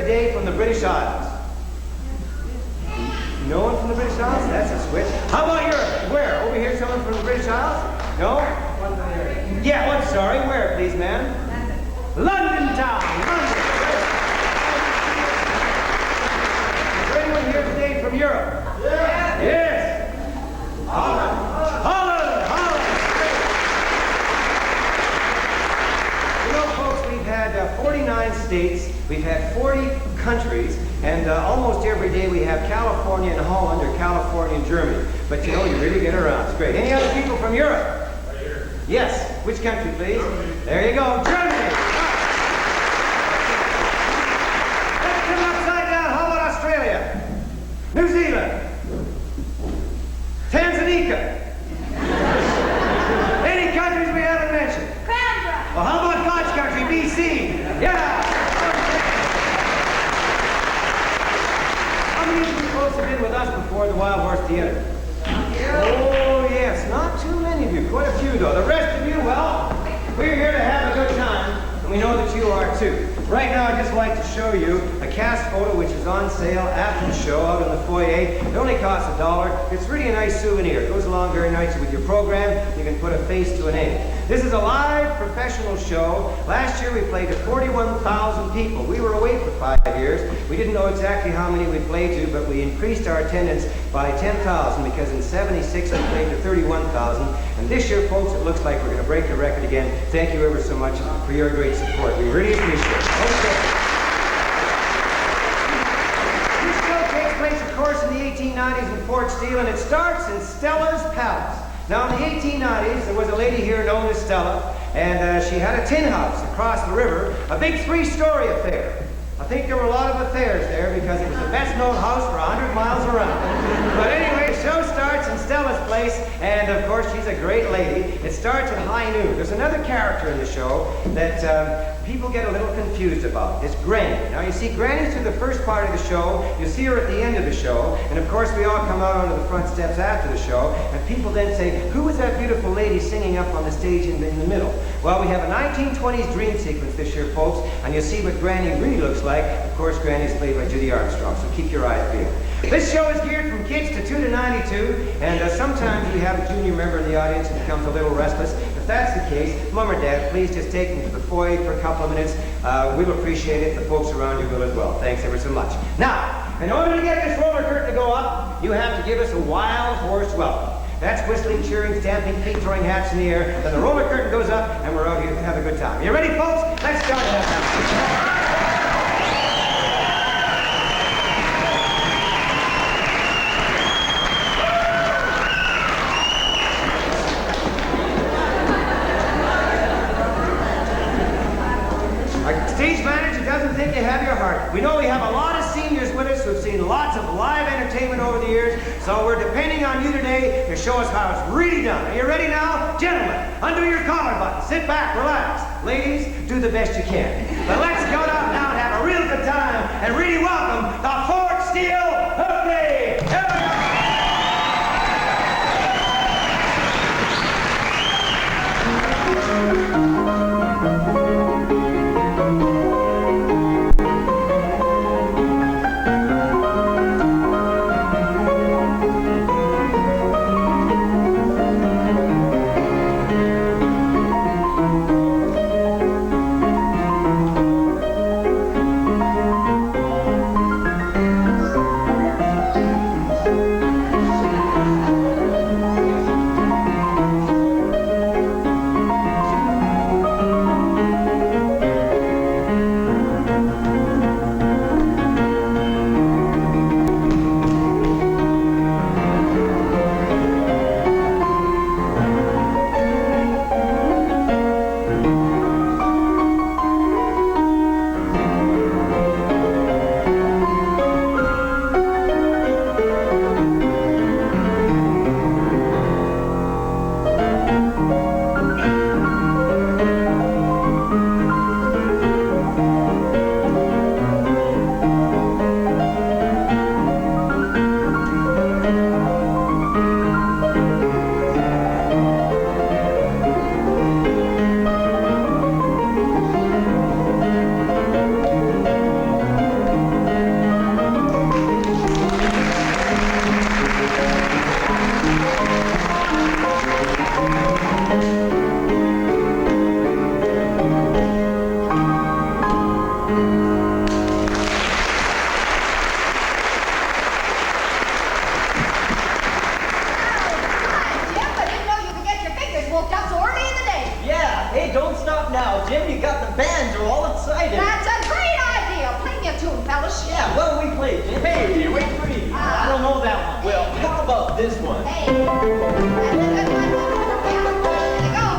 today from the British Isles? No one from the British Isles? That's a switch. How about Europe? Where? Over here, someone from the British Isles? No? Yeah, one, sorry. Where, please, ma'am? London town. London. Is there anyone here today from Europe? Yeah. Yes. Holland. Holland. Holland. You know, folks, we've had 49 states. We've had 40 countries. And almost every day we have California and Holland or California and Germany. But you know, you really get around. It's great. Any other people from Europe? Right here. Yes. Which country, please? Germany. There you go. Germany. Let's come upside down. How about Australia? New Zealand? Tanzania? Any countries we haven't mentioned? Canada. Well, how about God's country, BC? Yeah. How many of you folks have been with us before the Wild Horse Theater? Oh, yes. Not too many of you. Quite a few, though. The rest of you, well, we're here to have a good time, and we know that you are, too. Right now, I'd just like to show you a cast photo which is on sale after the show out in the foyer. It only costs $1. It's really a nice souvenir. It goes along very nicely with your program. You can put a face to a name. This is a live professional show. Last year we played to 41,000 people. We were away for 5 years. We didn't know exactly how many we played to, but we increased our attendance by 10,000 because in '76 we played to 31,000. And this year, folks, it looks like we're going to break the record again. Thank you ever so much for your great support. We really appreciate it. Okay. This show takes place, of course, in the 1890s in Fort Steele, and it starts in Stella's Palace. Now, in the 1890s, there was a lady here known as Stella, and she had a tin house across the river, a big 3-story affair. I think there were a lot of affairs there because it was the best-known house for 100 miles around. But anyway, the show starts in Stella's place, and of course, she's a great lady. It starts at high noon. There's another character in the show that people get a little confused about. It's Granny. Now, you see Granny through the first part of the show. You see her at the end of the show. And of course, we all come out onto the front steps after the show. And people then say, who was that beautiful lady singing up on the stage in the middle? Well, we have a 1920s dream sequence this year, folks. And you'll see what Granny really looks like. Of course, Granny is played by Judy Armstrong. So keep your eyes peeled. This show is geared from kids to 2 to 92. And sometimes we have a junior member in the audience who becomes a little restless. If that's the case, Mom or Dad, please just take them to the foyer for a couple of minutes. We'll appreciate it. The folks around you will as well. Thanks ever so much. Now, in order to get this roller curtain to go up, you have to give us a wild horse welcome. That's whistling, cheering, stamping feet, throwing hats in the air. Then the roller curtain goes up, and we're out here to have a good time. You ready, folks? Let's start that now. Stage manager doesn't think you have your heart. We know we have a lot of seniors with us who've seen lots of live entertainment over the years, so we're depending on you today to show us how it's really done. Are you ready now? Gentlemen, undo your collar buttons. Sit back, relax. Ladies, do the best you can. But let's go down now and have a real good time and really welcome the Fort Steele Heritage Town. now, Jim. You got the bands are all excited. That's a great idea. Play me a tune, fellas. Yeah, what do we play, Jim? Hey, wait for me. I don't know that one. Well, how about this one? Hey. There you go.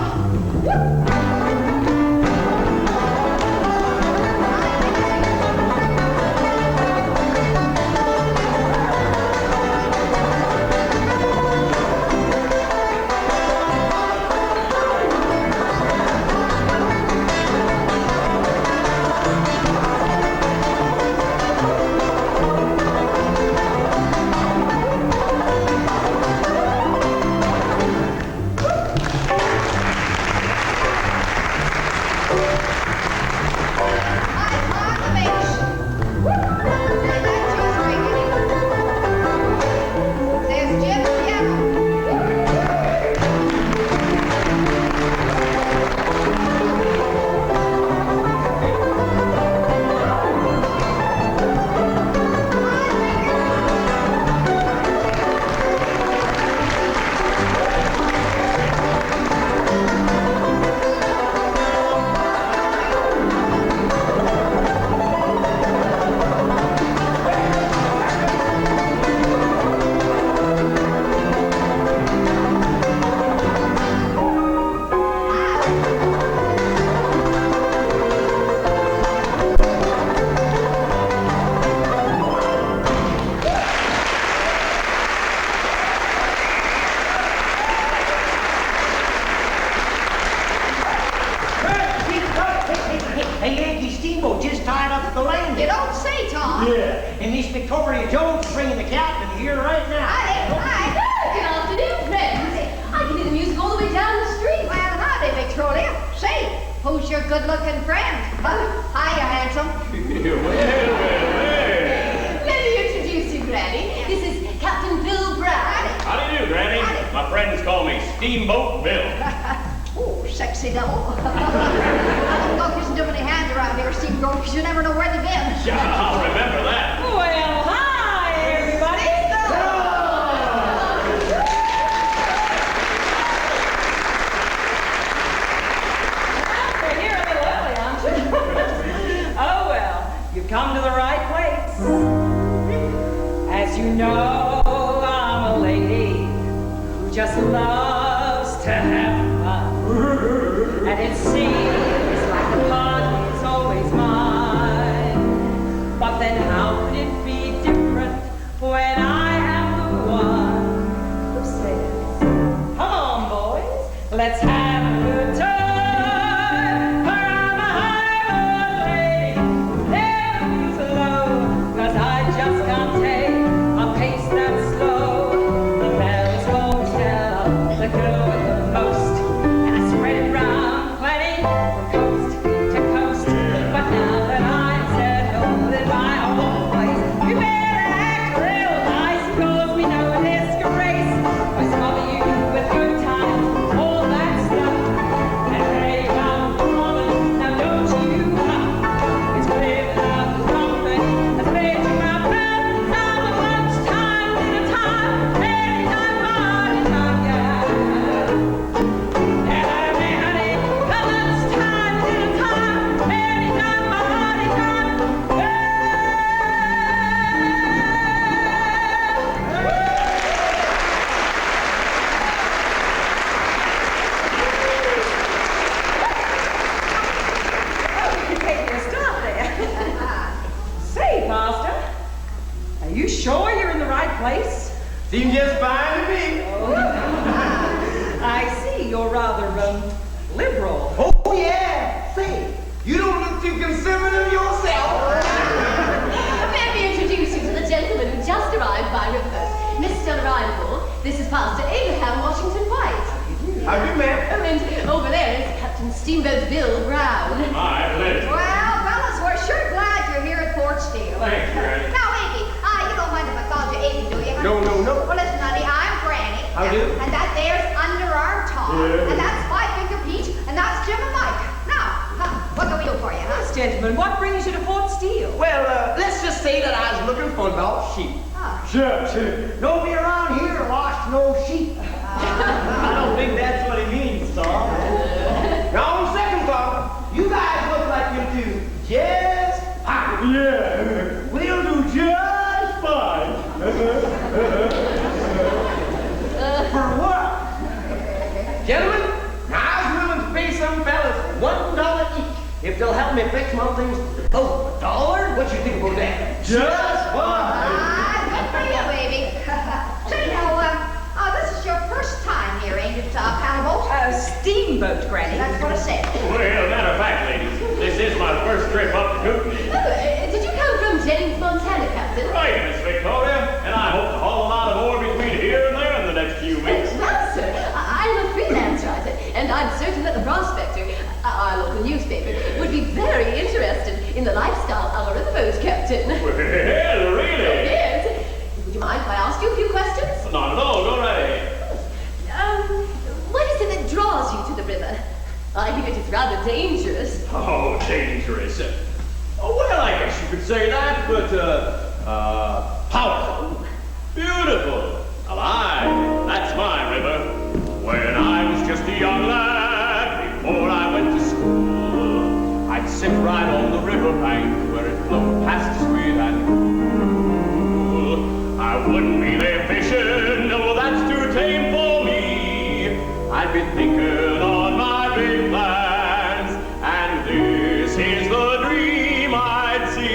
Gentlemen, what brings you to Fort Steele? Well, let's just say that I was looking for lost sheep. Sure. Nobody around here lost no sheep. I don't think that's what he means, Tom. Now, on second thought, Gentlemen, I was willing to pay some fellas $1 each if they'll help me fix my things. Oh, $1? What you think about that? Just fine. Good for you, baby. So, you know, this is your first time here, ain't it, Paddleboat? Steamboat, Granny. That's what I said. Well, matter of fact, ladies, this is my first trip up to Hootenay. Did you come from Jennings, Montana, Captain? Right, Miss Victoria, and I hope to haul a lot of ore between here and there in the next few weeks. Well, sir, I'm a freelance writer, and I'm certain that the Prospector, our local newspaper, would be very interested in the lifestyle of a riverboat captain. Well, really? Yes. Would you mind if I ask you a few questions? Not at all, go right ahead. What is it that draws you to the river? I hear it is rather dangerous. Oh, dangerous. Well, I guess you could say that, but, powerful. Beautiful. Alive. That's my river. When I was just a young lad, before I went to school, I'd sit right on the riverbank where it flowed past sweet and cool. I wouldn't be there fishing, no, that's too tame for me. I'd be thinking on my big plans, and this is the dream I'd see.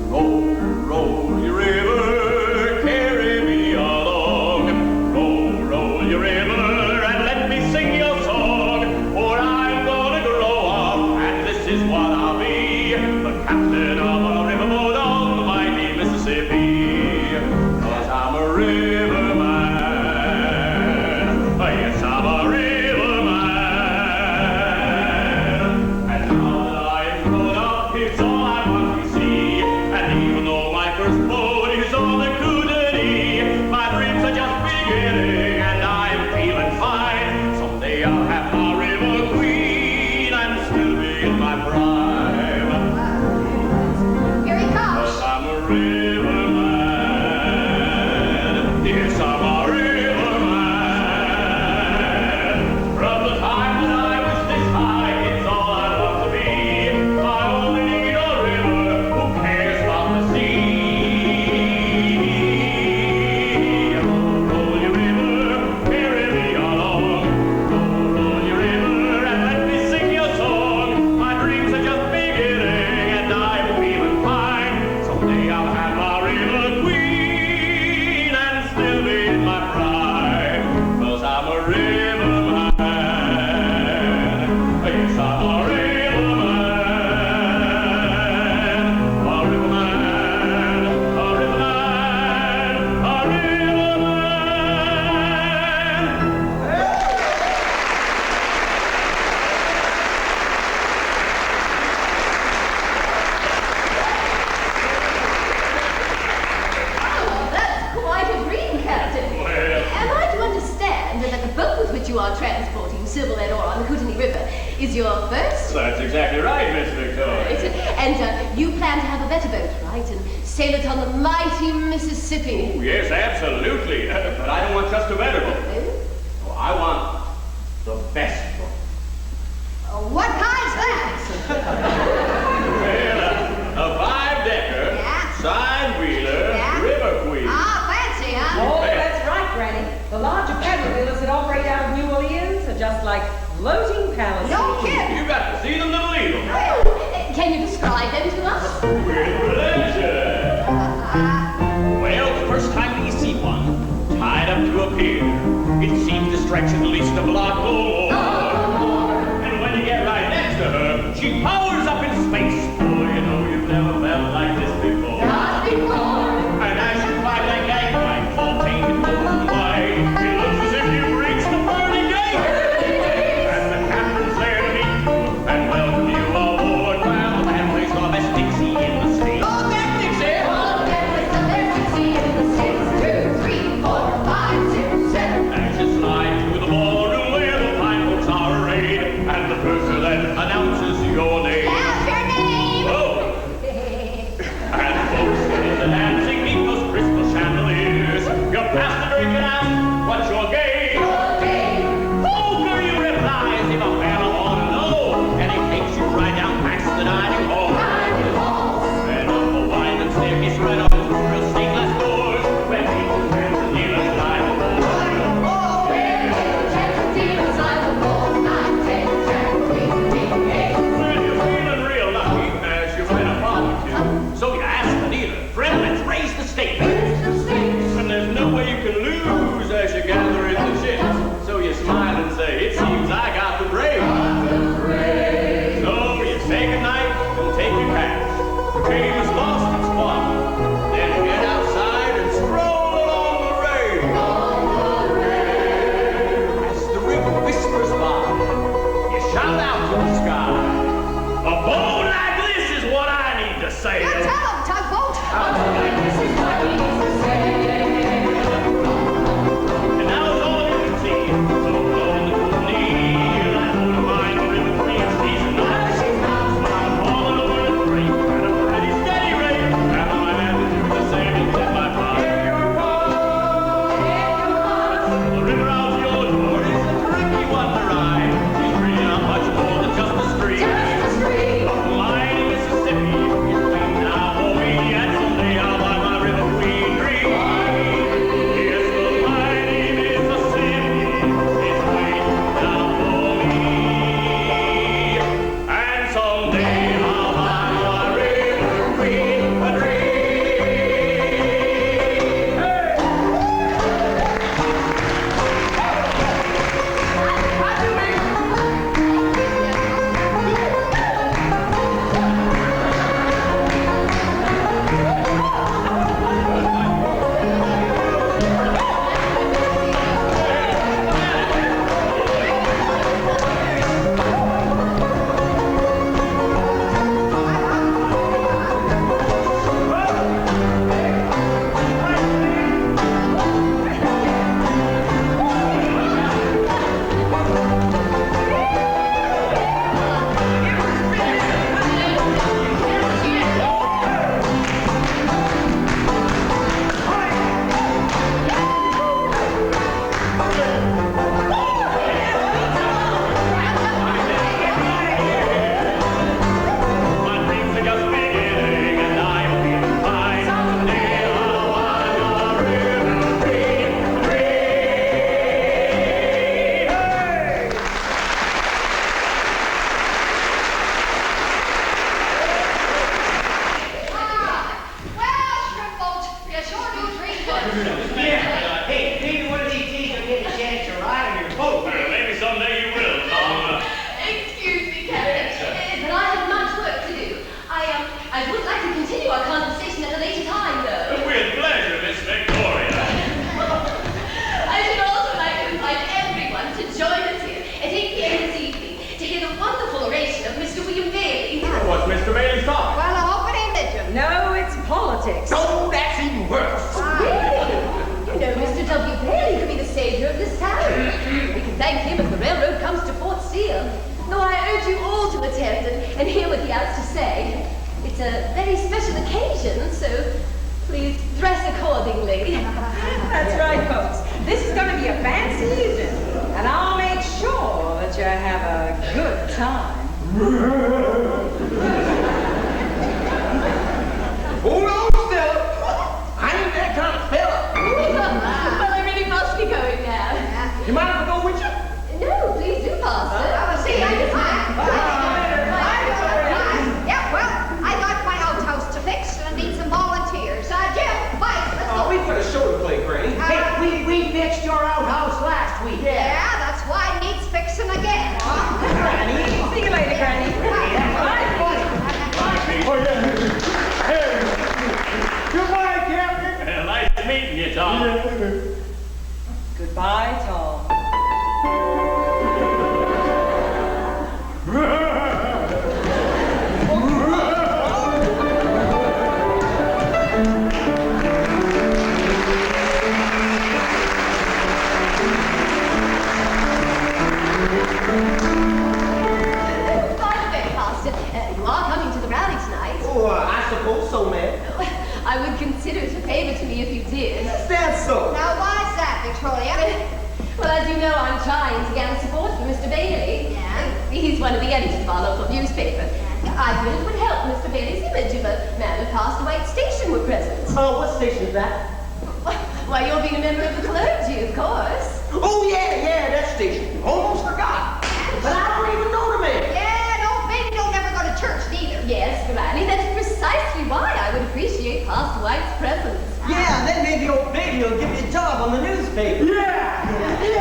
Roll, roll, your river, carry me along. Roll, roll, your river, and let me sing your song. For I'm gonna grow up, and this is what I'll be, the captain of a riverboat on the mighty Mississippi. 'Cause I'm a riverman. Yes, I'm a riverman. And now that I am grown up, it's all I want to see. And even though my first boat is on the Kootenai, my dreams are just beginning, and I'm feeling fine. Someday I'll have my river queen and still be in my prime. Here he comes. 'Cause I'm a riverman. Yes, I'm a riverman. From the time that I was this high, it's all I want to be. I only need a river who cares about the sea. Roll your river, carry me along. Roll your river, and let me sing your song. My dreams are just beginning, and I'm feeling fine. Someday I'll have my river queen and still be in my prime. 'Cause I'm a riverman. Yes, I'm a riverman. A riverman. A riverman. A riverman. Oh, that's quite a dream, Captain. Well. Am I to understand that the boat with which you are transporting silver lead ore on the Kootenai River is your first? That's exactly right, Miss Right. Victoria. And you plan to have a better boat, right? And sail it on the mighty Mississippi. Oh, yes, absolutely. But I don't want just a better boat. Oh, I want the best boat. What kind's that? Well, a 5-decker, Yeah. side-wheeler, Yeah. river queen. Fancy, huh? Oh, that's right, Granny. The larger paddle wheelers that operate out of New Orleans are just like floating palaces. No kidding. You got to see them to believe them. Can you describe them to us? With pleasure. Well, the first time we see one, tied up to a pier, it seems to stretch at least a block or more. And when you get right next to her, she powers up in space. Boy, you know you've never felt like this before. Not before. And as you fly that gangplank, full painted gold and white, it looks as if you've reached the pearly gate. And the captain's there to meet you and welcome you aboard. Well, the family's the best Dixie in the state. Oh, that Dixie. Oh, there was the best to see in the States. 2, 3, 4, 5, 6, 7. As you slide through the ballroom where the the ships. So you smile and say, it seems I got the brave. So you say goodnight and take your cash. The train is lost its fun. Then get outside and stroll along the rail. As the river whispers by, you shout out to the sky. A boat like this is what I need to sail. You tell him, tugboat. This is what he needs to say. And now as all of you can see, so long the Hootenay, I wouldn't mind the river queen season night. I'm falling over the creek at a pretty steady rate. And my attitude the same as in my pride. The river out your door is a tricky one to ride. She's really not much more than just a stream. But the mighty Mississippi is between now or me, and someday I'll buy my river queen dream. Yes, the mighty Mississippi is waiting down for me, and someday I'll buy my river queen a dream. My dreams are just beginning, and I'm feeling fine. Someday I'll buy my river queen a dream. Well, shrimp boat, you sure do dream good. Yeah. Hey, maybe one of these days you'll get a chance to ride on your boat. Maybe someday you will, Tom. Excuse me, Captain, but I have much work to do. I would like to continue our conversation at a later time, though. With pleasure, Miss Victoria. I should also like to invite everyone to join us here at 8 p.m. this evening to hear the wonderful oration of Mr. William Bailey. What's Mr. Bailey's talk? Well, I hope it ain't religion. No, it's politics. Oh, that's even worse. Really? You know, Mr. W. Bailey could be the savior of this town. We can thank him if the railroad comes to Fort Steele. Though I urge you all to attend and hear what he has to say. It's a very special occasion, so please dress accordingly. That's right, folks. This is going to be a fancy evening, and I'll make sure that you have a good time. Hold on, Stella. I ain't that kind of fella. Well, I really must be going now. You mind if I go with you? No, please do, Pastor. Well, see, yeah, well, I got my outhouse to fix and I need some volunteers. Jim, Mike, let's go. We've got a show to play, Granny. Hey, we fixed your outhouse last week. Yeah, that's why it needs fixing again. See you later, Granny. Goodbye, Captain. Nice meeting you, Tom. Goodbye, Tom. By the way, Pastor, you are coming to the rally tonight. Oh, I suppose so, ma'am. I would consider it a favor to me if you did. That's so. Now, why's that, Victoria? Well, as you know, I'm trying to gather support for Mr. Bailey. Yeah? He's one of the editors of our local newspaper. I feel it would help Mr. Bailey's image if a man who passed away at station were present. Oh, what station is that? Why, you're being a member of the clergy, of course. Oh, yeah, that station. Almost forgot. But I don't even know the man. Yeah, don't maybe you'll never go to church neither. Yes, Granny, that's precisely why I would appreciate Pastor White's presence. Yeah, then maybe old Bailey will give you a job on the newspaper. Yeah.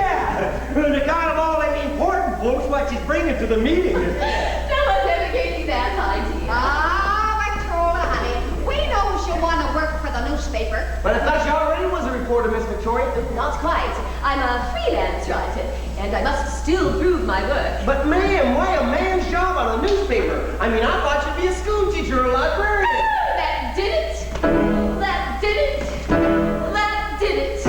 to the meeting. Stella never gave you that idea. Ah, Victoria, honey. We know you want to work for the newspaper. But I thought you already was a reporter, Miss Victoria. Not quite. I'm a freelance writer, and I must still prove my work. But ma'am, why a man's job on a newspaper? I mean, I thought you'd be a school teacher or a librarian. That did it. That did it. That did it.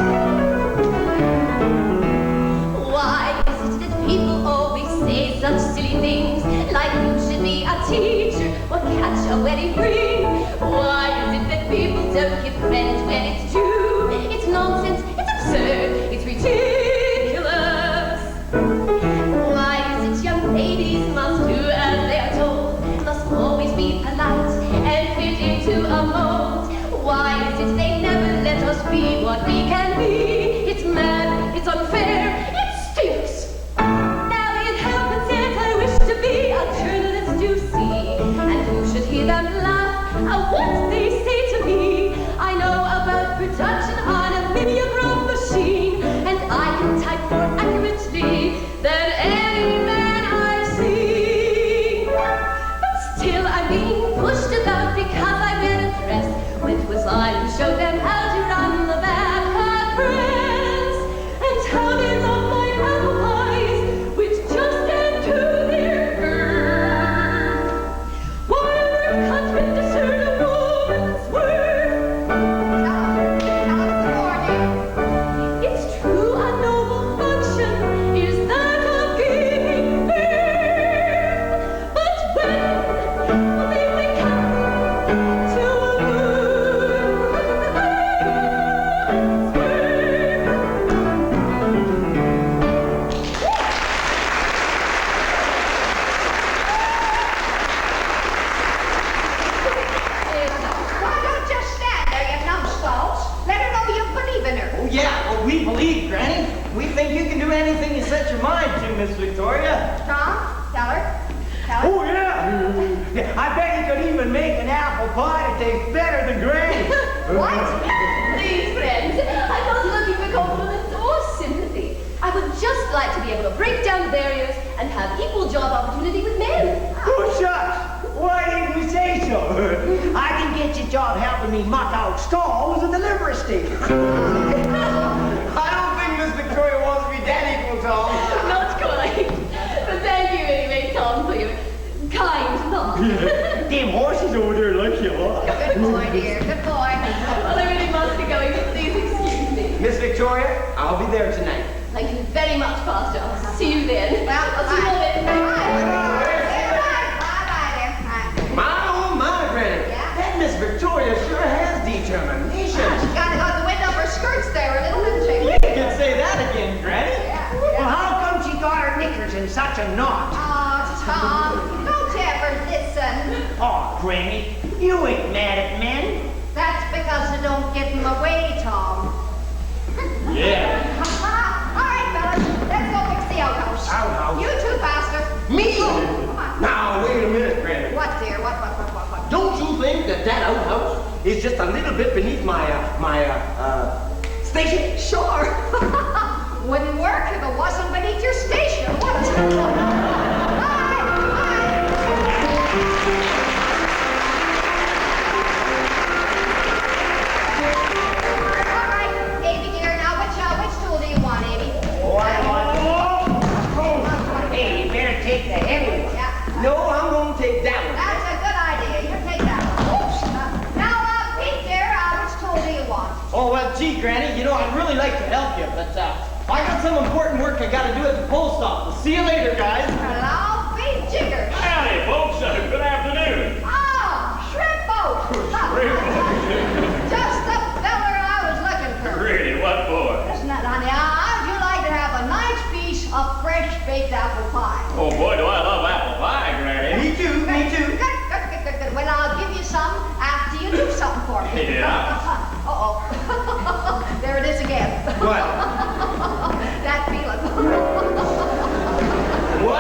Why is it that people always say such silly things, like you should be a teacher or catch a wedding ring? Why is it that people don't give credit when it's true? It's nonsense, it's absurd, it's ridiculous. Why is it young ladies must do as they are told, must always be polite and fit into a mold? Why is it they never let us be what we can be? It's mad, it's unfair, it stinks. Now it happens that I wish to be a journalist, you see, and who should hear them laugh at what they say to me? I know about production on a mimeograph machine, and I can type more accurately than any man I've seen. But still I'm being pushed about because I wear a dress. When 'twas I who showed them how to run the back press, and how they love my apple pies, which just add to their earth. While we're cut with the shirt of woman's worth. It's true, a noble function is that of giving birth. But when they wake up to a Why don't you stand there, you numbskulls? Let her know you believe in her. Oh, yeah, well, we believe, Granny. We think you can do anything you set your mind to, Miss Victoria. Tom, tell her. Tell her. Oh, yeah. I bet you could even make an apple pie that tastes better than Granny's. What? Please, friends, I'm not looking for compliments or sympathy. I would just like to be able to break down the barriers and have equal job opportunity with men. Oh, shucks. Why didn't we say so? I can get you a job helping me muck out stalls at the livery stable. I don't think Miss Victoria wants to be that equal, Tom. Not quite. But thank you anyway, Tom, for your kind thought. Them horses over there like you lot. Good boy, dear. Good boy. Well, I really must be going, but please excuse me. Miss Victoria, I'll be there tonight. Thank you very much, Pastor. I'll see you then. Well, I'll see you all then. Bye, dear. Bye. My, oh, my, Granny. Yeah? That Miss Victoria sure has determination. She got it on the window of her skirts there, little didn't she? You can say that again, Granny. Well, how come she got her knickers in such a knot? Oh, Tom, don't you ever listen. Oh, Granny, you ain't mad at men. That's because you don't give them away, Tom. Yeah. All right, fellas, let's go fix the outhouse. Outhouse? You too, Pastor. Me? Come on. Now, wait a minute, Granny. What, dear? What? Don't you think that outhouse is just a little bit beneath my station? Sure. Wouldn't work if it wasn't beneath your station, would it? Bye. All right, Amy dear, now which tool do you want, Amy? Hey, you better take the heavy one. Yeah. No, I'm going to take that one. That's a good idea. You take that one. Now, Pete dear, which tool do you want? Oh, well, gee, Granny, you know, I'd really like to help you, but I got some important work I gotta do at the post office. See you later, guys. Hello, Pete Jigger. Howdy, folks. Good afternoon. Oh, shrimp boat. Just the feller I was looking for. Really, what for? Isn't that, honey? How'd you like to have a nice piece of fresh baked apple pie? Oh, boy, do I love apple pie, Granny. Me too, me too. Good. Well, I'll give you some after you do something for me. Yeah. Uh-oh. There it is again. What? That feeling. What?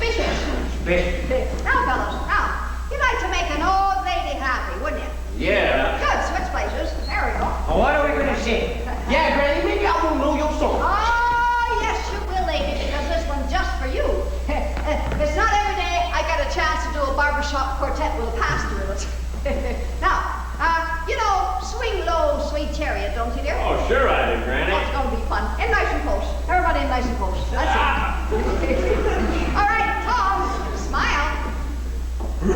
Speechless. Now, fellas, now, you'd like to make an old lady happy, wouldn't you? Yeah. Good, switch places. There we go. Well, what are we going to sing? Yeah, Granny, maybe I won't know your song. Oh, yes, you will, lady, because this one's just for you. It's not every day I get a chance to do a barbershop quartet with a pastor in it. Now, you know, swing low, sweet chariot, don't you, dear? Oh, sure I do, Granny. Oh, it's going to be fun. In nice and close. Everybody in nice and close. That's it. All right, Tom, smile. Oh,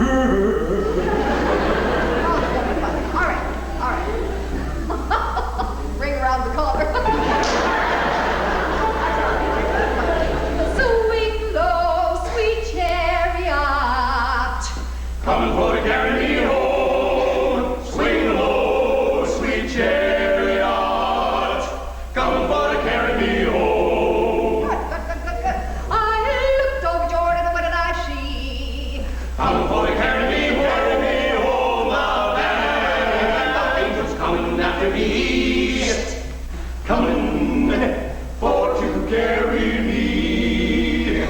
it's going to be fun. All right, all right. Ring around the collar. Swing low, sweet chariot. Coming for to carry me home. Swing low, sweet chariot. Coming for to carry me home. Good. I looked over Jordan, and what did I see? Coming for to carry me home. Now and the angels coming after me. Coming for to carry me.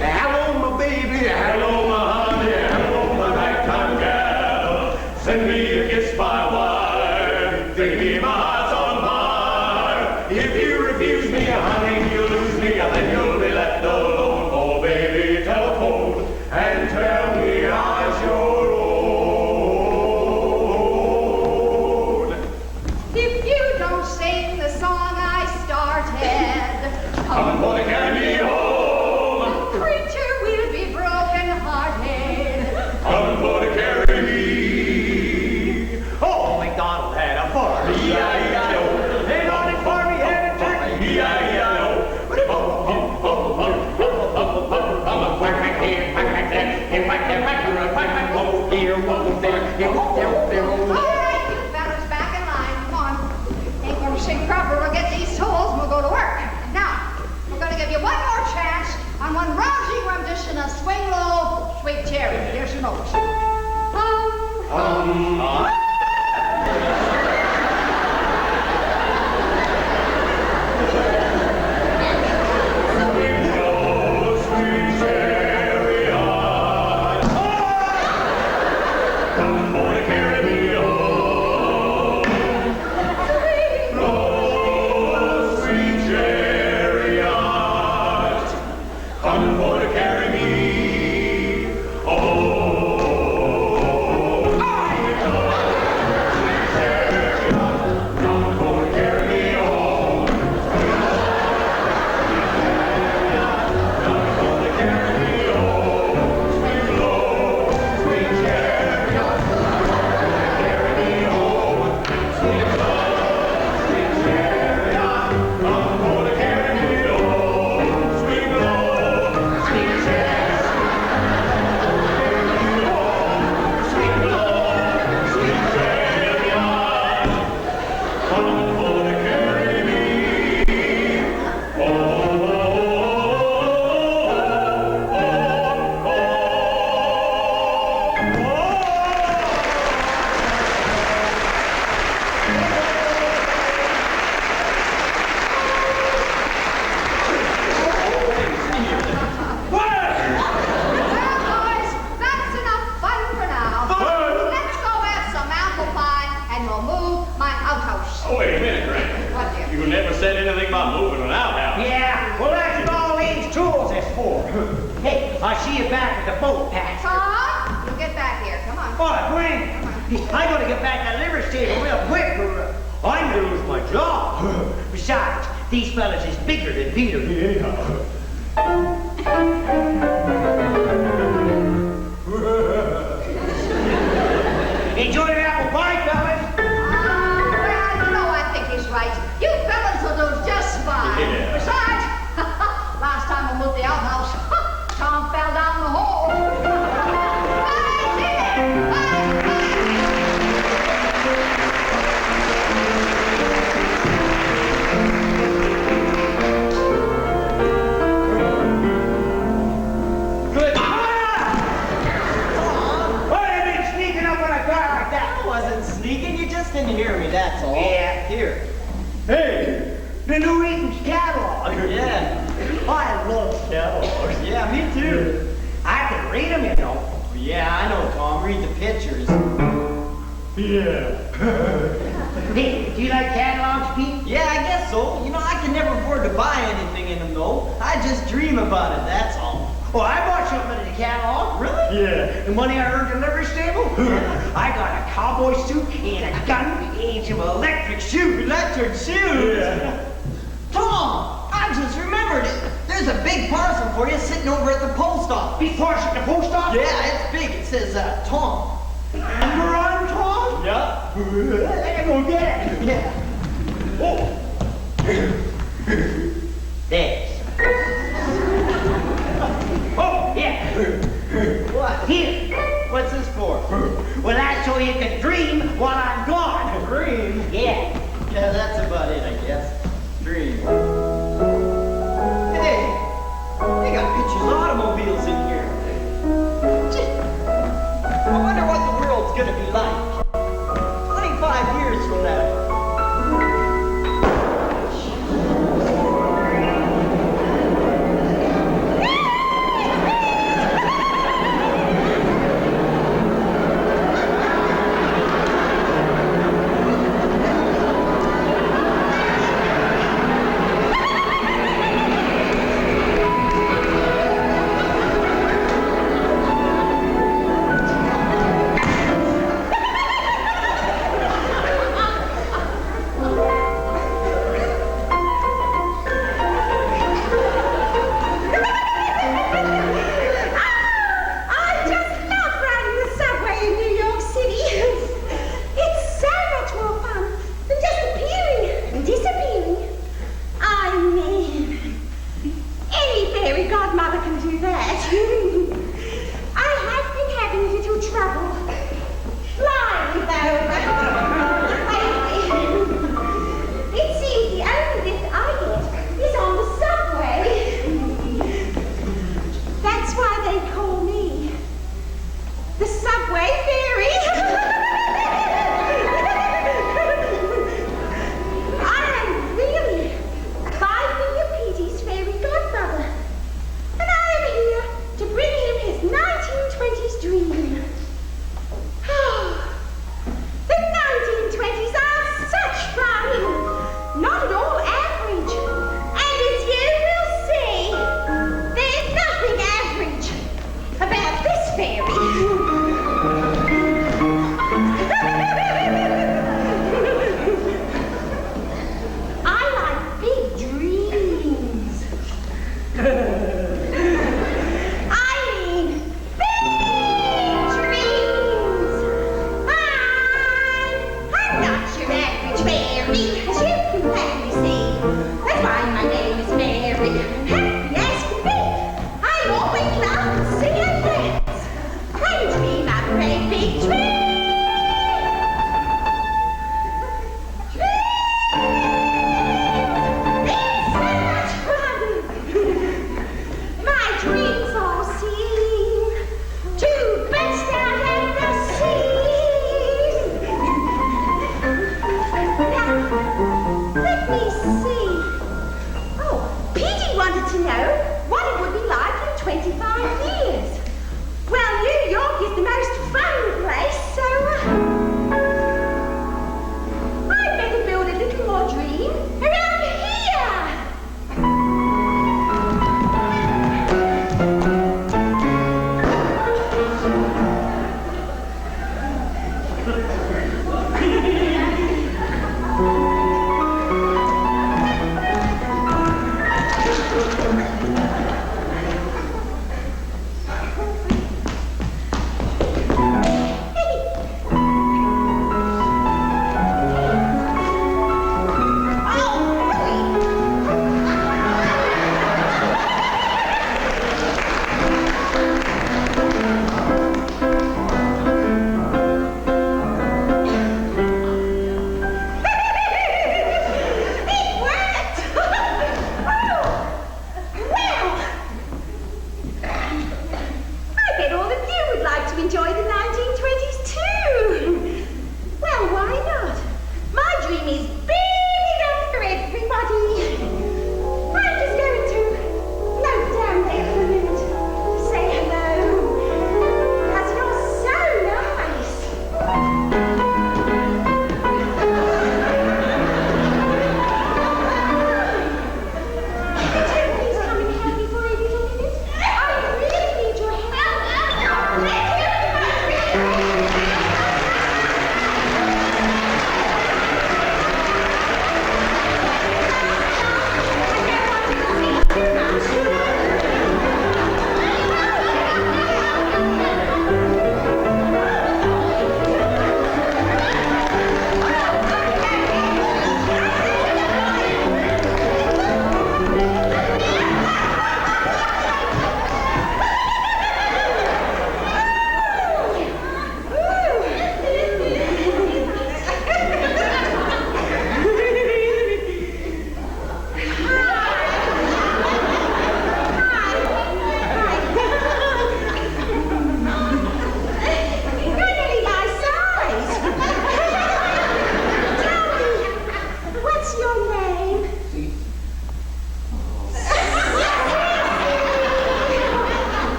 Hello, my baby. Hello, my honey. Hello, my nighttime gal. Send me a kiss by wire. Take me, my heart's on fire. If you refuse me, honey, you'll lose me, and then you'll be left alone. Oh, baby, telephone and tell me I'm your own. If you don't sing the song I started, Coming for to carry me home. creature will be broken-hearted. Coming for to carry me. Oh, McDonald had a party. E-I-E-I-O. They wanted for me and a turkey. E-I-E-I-O. I'm a quack here, quack there, here, quack there, quack here, whoa, there, here, whoa, there, All right, you fellas, back in line. Come on. Ain't gonna sing proper. We'll get these tools and we'll go to work. Now, we're gonna give you one more chance on one rousing rendition of Swing Low, Sweet Chariot. Here's your notes. Hey, I'll see you back at the boat, Pat. Tom, you get back here. Come on. Oh, Granny, I gotta get back to the liver stable real quick or I'm gonna lose my job. Besides, these fellas is bigger than Peter. Enjoy your apple pie, fellas. Well, you know, I think he's right. You fellas will do just fine. Yeah. Besides, last time I moved the outhouse, Tom fell down the hole. Bye, Ted. Bye. Good. Why have you been sneaking up on a car like that? I wasn't sneaking, you just didn't hear me, that's all. Yeah. Here. Hey, the new Eaton's catalog. Yeah. I love catalogs. Yeah, me too. I can read them, you know. Yeah, I know, Tom. Read the pictures. Yeah. Hey, do you like catalogs, Pete? Yeah, I guess so. You know, I can never afford to buy anything in them, though. I just dream about it, that's all. Oh, I bought something in the catalog. Really? Yeah. The money I earned in the livery stable? I got a cowboy suit and a gun and some electric shoes. Electric shoes? Yeah. Tom, I just remembered it. There's a big parcel for you sitting over at the post office. Big parcel at the post office? Yeah, it's big. It says, Tom. And we're on, Tom? Yeah. Let's go get it. Yeah. Oh. Thanks. Oh, yeah. What? Here. What's this for? Well, that's so you can dream while I'm gone. Dream? Yeah. Yeah, that's about it, I guess. Dream. Hey, they got pictures of automobiles in here. Gee, I wonder what the world's gonna be like 25 years from now.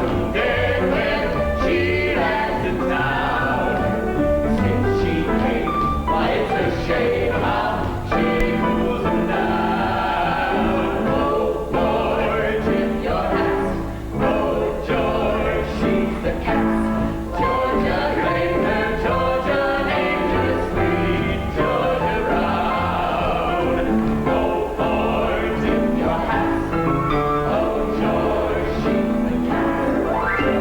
someday when she lands in town. Since she came, why it's a shame how she cools them down. Oh boy, tip your hats. Oh George, she's the cat's. Georgia named her, Georgia named her, sweet Georgia Brown. Oh boy, tip your hats. Oh George, she's the cat.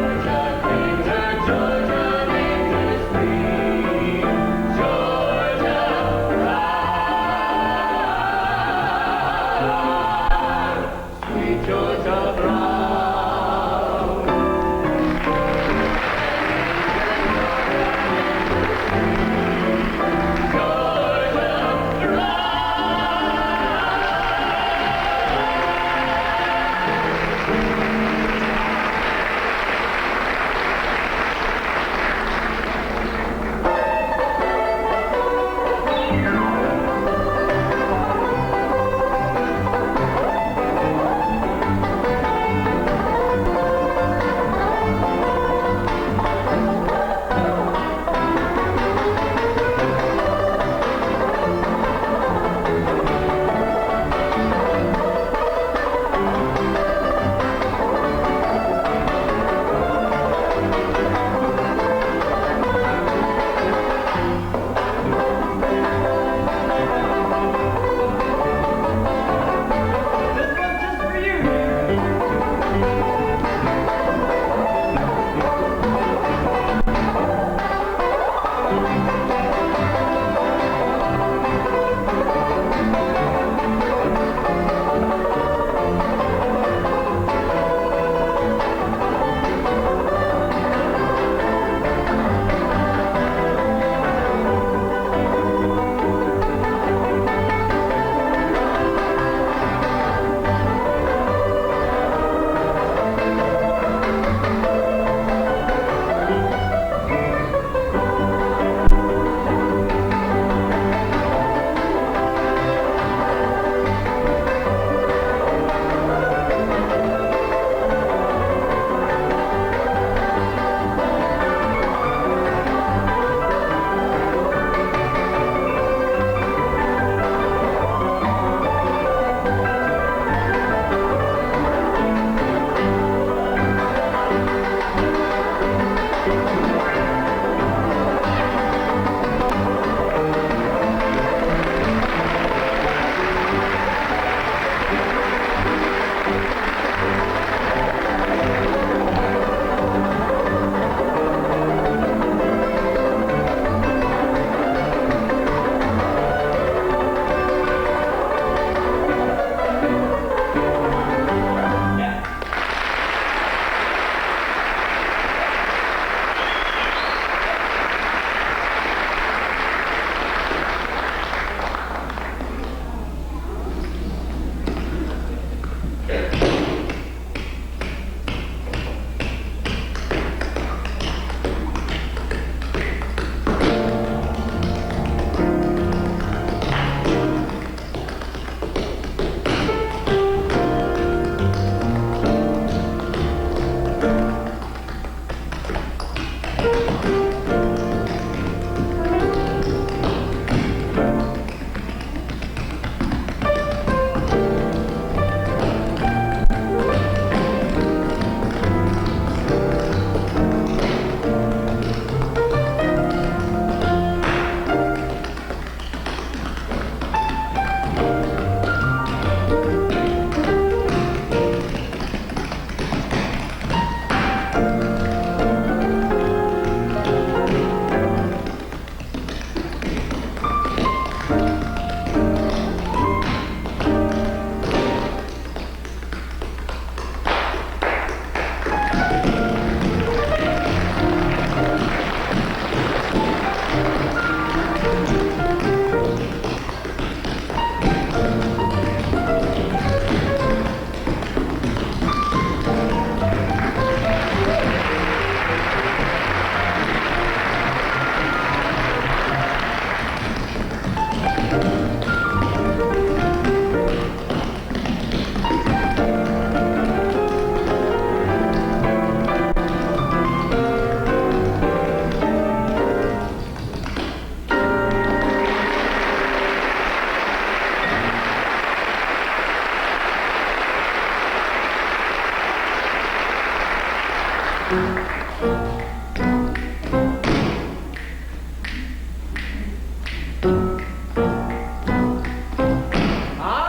Ah,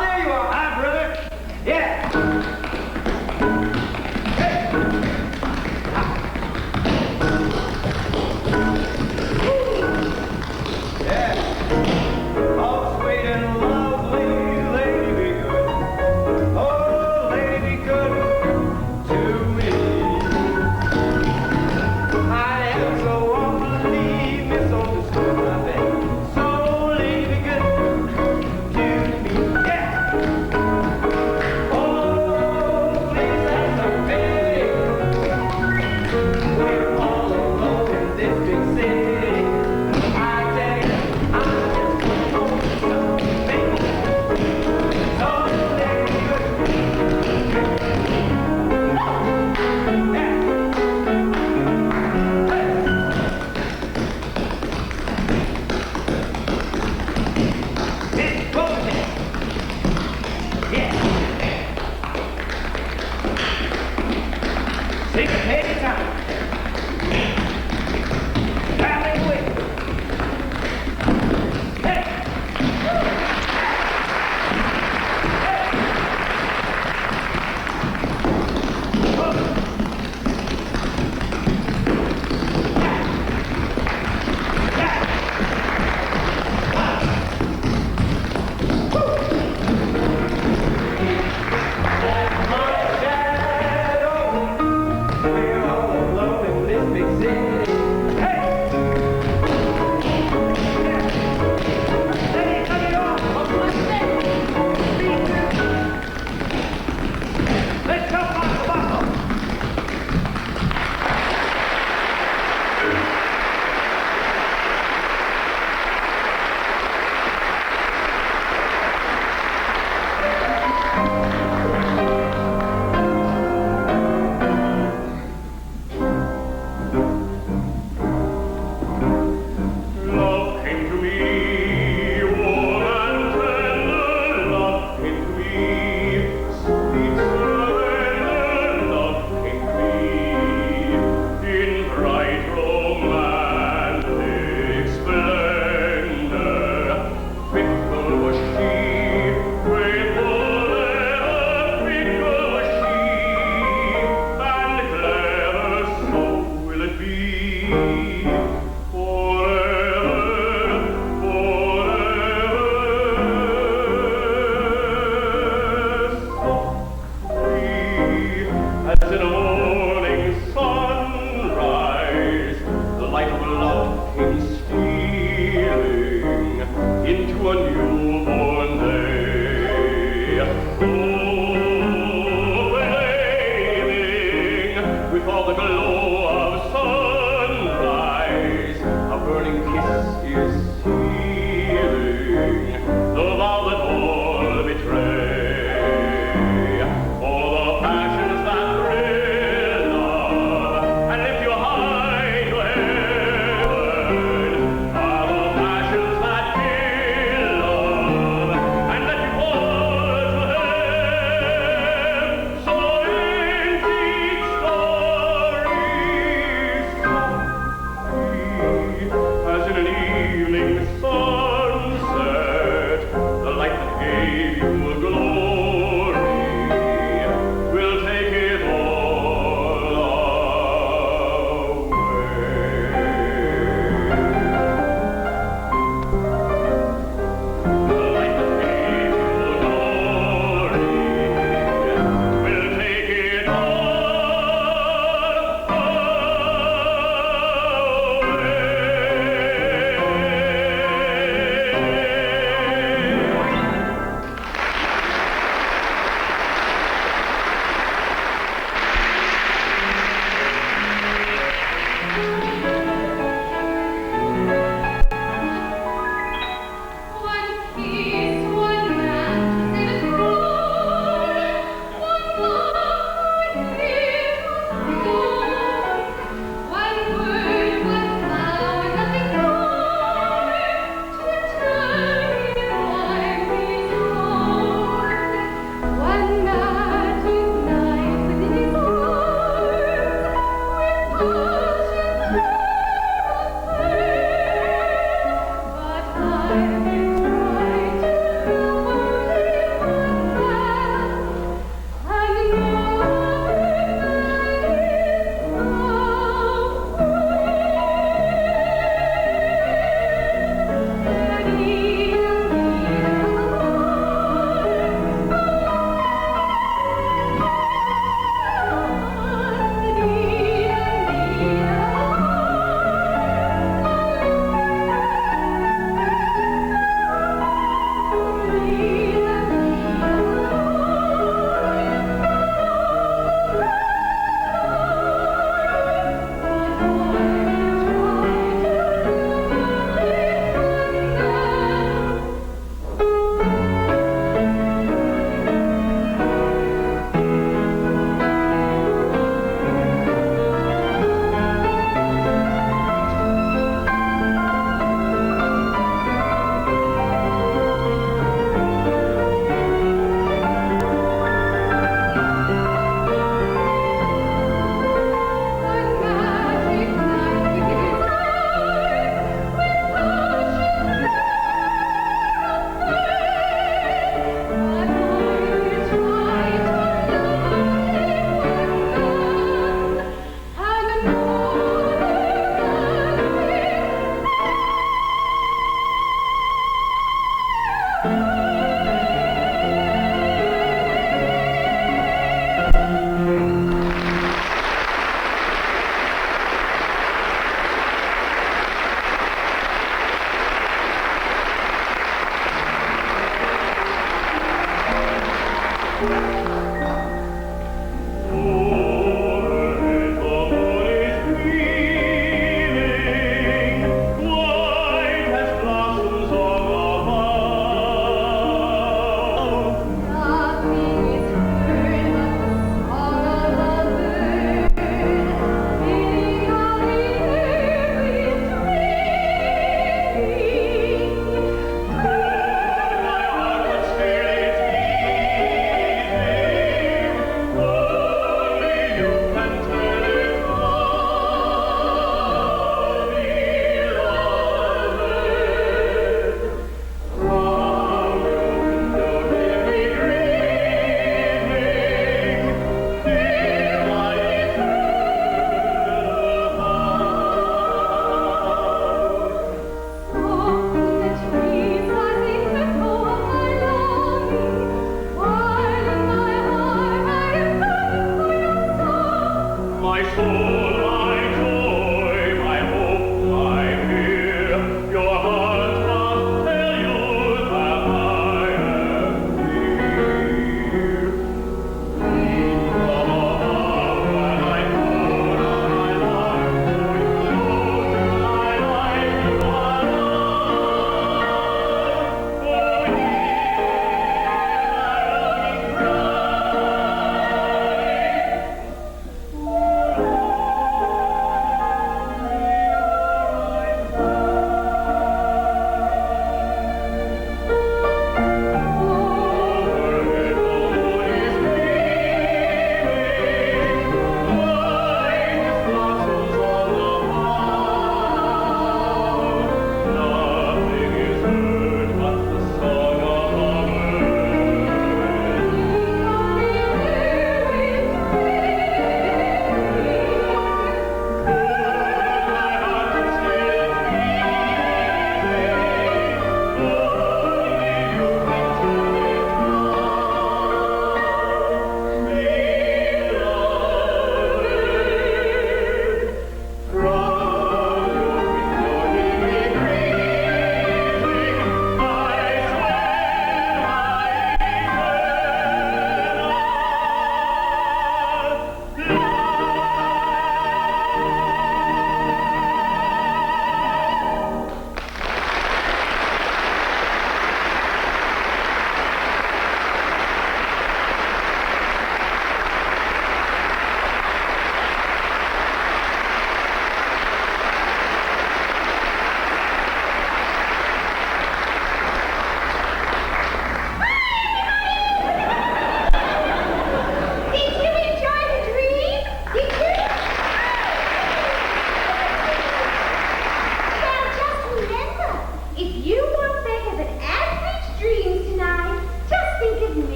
there you are. Hi, brother. Yeah. Hey. Yeah. Oh, sweet and lovely lady, be good. Oh, lady, be good to me.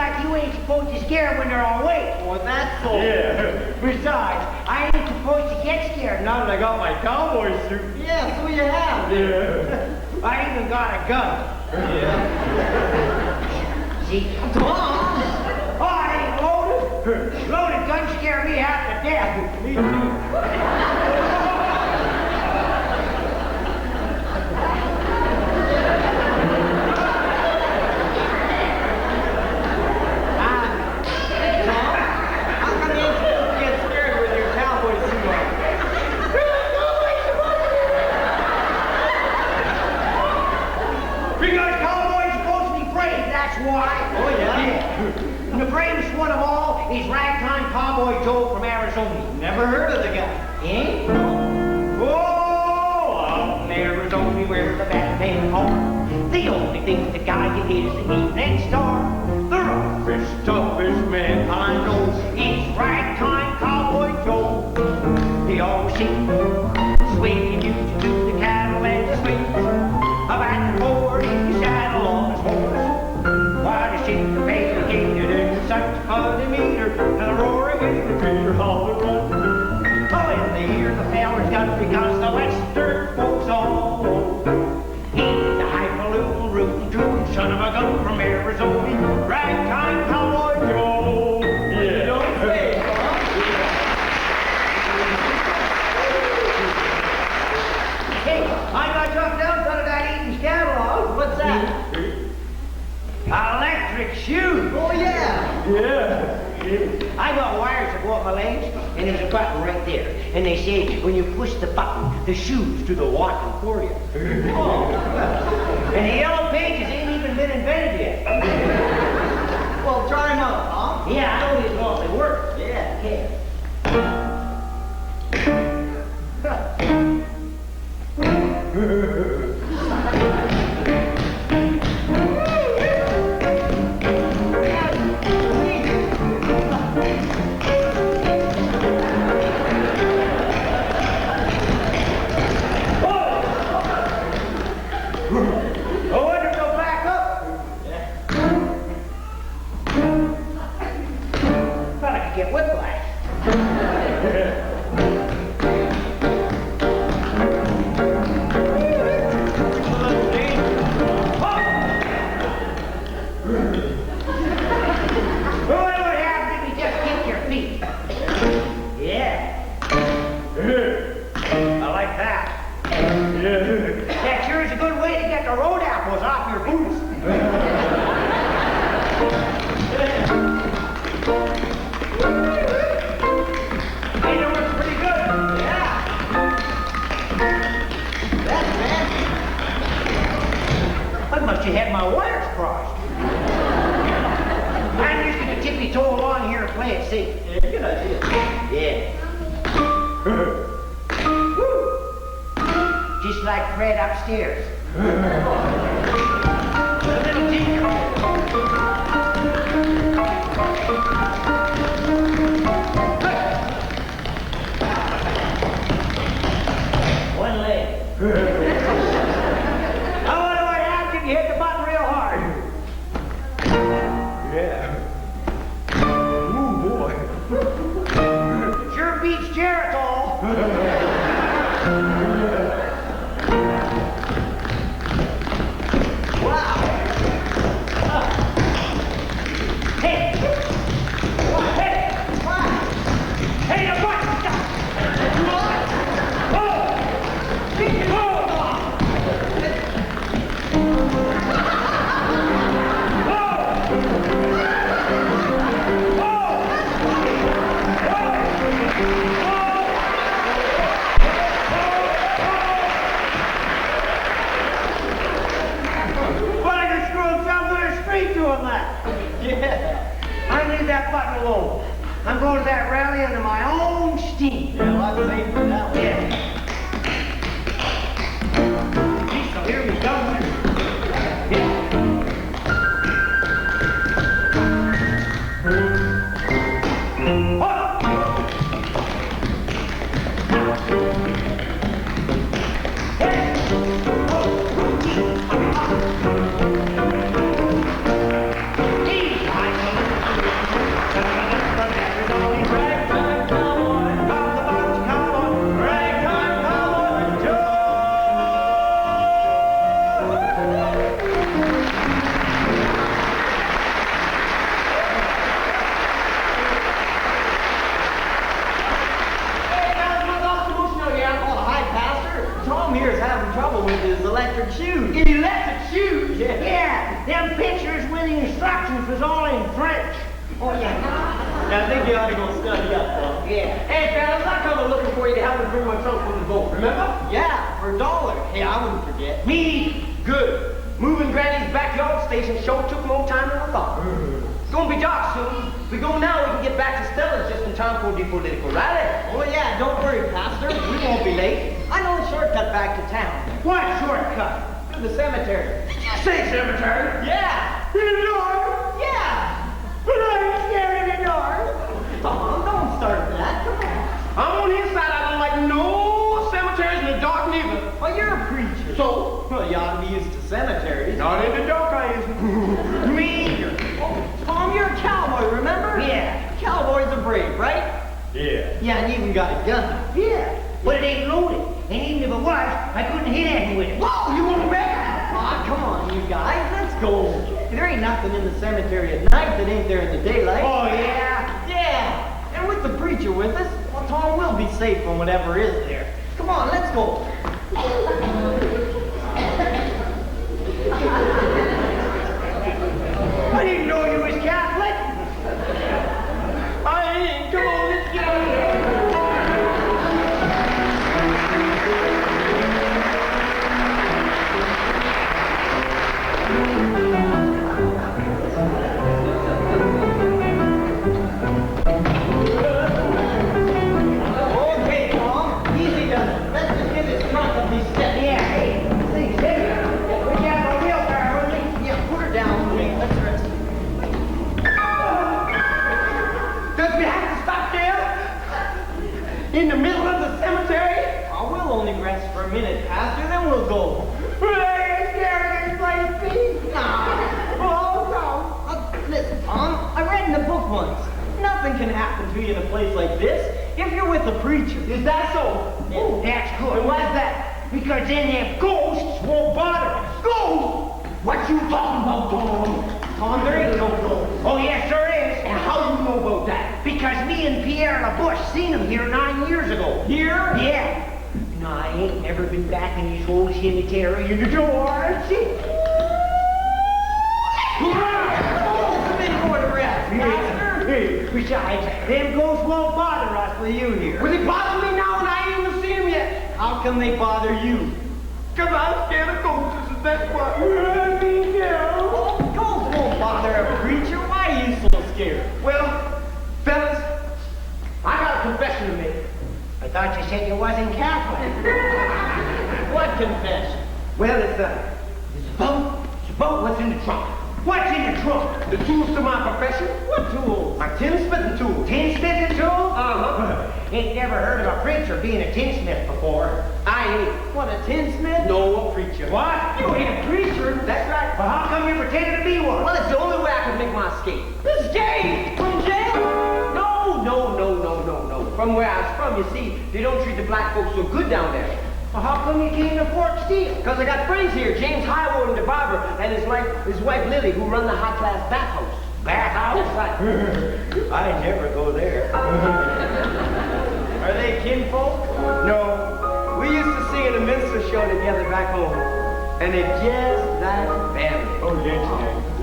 like you ain't supposed to scare them when they're awake. Well, that's all. Yeah. Besides, I ain't supposed to get scared now that I got my cowboy suit. Yeah, so you have. Yeah. I even got a gun. Yeah. See? Tom! Oh, I ain't loaded. Loaded guns scare me half to death. Me too. And the bravest one of all is ragtime cowboy Joe from Arizona. Never heard of the guy. Eh? Oh, out in Arizona where the Batman are. The only thing the guy can hit is the evening star. The roughest, toughest man I know is ragtime cowboy Joe. He always seems swinging you to the cattle and the swings. Back and forward in the saddle on his horse. While he shakes the baby gated in such a demeanor, and the roaring wind the creature hollered run. Oh, and they hear the feller's gun because the western folks all know. He's the highfalutin, rootin' tootin' son of a gun from Arizona, ragtime cowboy Joe. Yeah. Don't say it, huh? Hey, I got dropped down front of that Eaton's catalog. What's that? Electric shoes. Oh, yeah. Yeah. I got wires that go up my legs, and there's a button right there. And they say when you push the button, the shoes do the walking for you. Oh. And the yellow pages ain't even been invented yet. Well, try them out, huh? Yeah, I know these laws, they work. Yeah. Get whiplash. What would happen if you just kick your feet? Yeah. I like that. That sure is a good way to get the road apples off your boots. Hey, that works pretty good. Yeah. That's fancy. I must have had my wires crossed. I'm just gonna tippy toe along here and play it safe. Yeah, good idea. Yeah. Just like Fred upstairs. The little Tink. One leg. I wonder what happens if you hit the button real hard. Yeah. Ooh, boy. Sure beats Jericho. Wow. Hey. Hey. Hey, the button. Yeah. I leave that button alone. I'm going to that rally under my own steam. Yeah, I'd say for that one. Yeah. Geez, so here we go. Yeah. He's with his electric shoes. Electric shoes? Yeah. Yeah, them pictures with the instructions was all in French. Oh, yeah. Yeah, I think you ought to go study up, though. Yeah. Hey, fellas, I come looking for you to help me bring my trunk from the boat, remember? Yeah, for $1. Hey, I wouldn't forget. Me? Good. Moving Granny's backyard station sure took more time than I thought. It's gonna be dark soon. If we go now, we can get back to Stella's just in time for the political rally. Oh, yeah, don't worry, Pastor. We won't be late. I know a shortcut back to town. What shortcut? To the cemetery. Did you say cemetery? Yeah. In the dark? Yeah. But I'm scared in the dark. Tom, don't start that. Come on. I'm on his side. I don't like no cemeteries in the dark neither. Well, you're a preacher. So? Well, you ought to be used to cemeteries. Not in the dark, I isn't. Me either. Oh, Tom, you're a cowboy, remember? Yeah. Cowboys are brave, right? Yeah. Yeah, and you even got a gun. Yeah. But it ain't loaded. And even if it was, I couldn't hit anything with it. Whoa, you want to bet? Aw, come on, you guys. Let's go. There ain't nothing in the cemetery at night that ain't there in the daylight. Oh, yeah? Yeah. And with the preacher with us, well, Tom will be safe from whatever is there. Come on, let's go. I didn't know you was Catholic. I ain't. Come on, let's get out of here. Okay, Tom. Easy does it. Let's just get this trunk up these steps. Yeah, hey, things heavy. We got a wheelbarrow with me. Yeah, put her down for me. Let's rest. Does we have to stop there? In the middle of the cemetery? Oh, we'll only rest for a minute, Pastor, then we'll go. Hey, scared this place, Pete. Oh, no. Listen, Tom, I read in the book once. Nothing can happen to you in a place like this if you're with a preacher. Is that so? Oh, that's good. And why's that? Because then them ghosts won't bother us. Ghosts? What you talking about, Tom? Tom, there ain't no ghost. Oh, yes, there is. And how do you know about that? Because me and Pierre LaBouche seen him here 9 years ago. Here? Yeah. No, I ain't never been back in this old cemetery in the door. See? Oh, been for the rest, Pastor. Hey, besides, them ghosts won't bother us with you here. Will he bother me now and I ain't even seen him yet? How come they bother you? Because I'm scared of ghosts, and that's why. Oh, ghosts won't bother a preacher. Why are you so scared? Well, fellas, I got a confession to make. I thought you said you wasn't Catholic. What confession? Well, it's a boat. It's a boat. What's in the trunk? What's in the trunk? The tools to my profession. What tools? My tin-spitting tools. Tin-spitting tool? Uh-huh. Ain't never heard of a preacher being a tinsmith before. I ain't. What, a tinsmith? No, a preacher. What? You ain't a preacher. That's right. Well, how come you pretending to be one? Well, it's the only way I can make my escape. Escape from jail? No. From where I was from, you see, they don't treat the black folks so good down there. Well, how come you came to Fort Steele? Because I got friends here, James Highward and the barber, and his wife Lily, who run the high-class bathhouse. Bathhouse? That's right. I never go there. Are they kinfolk? No, we used to sing in a minstrel show together back home, and they're just like family. Oh, yes,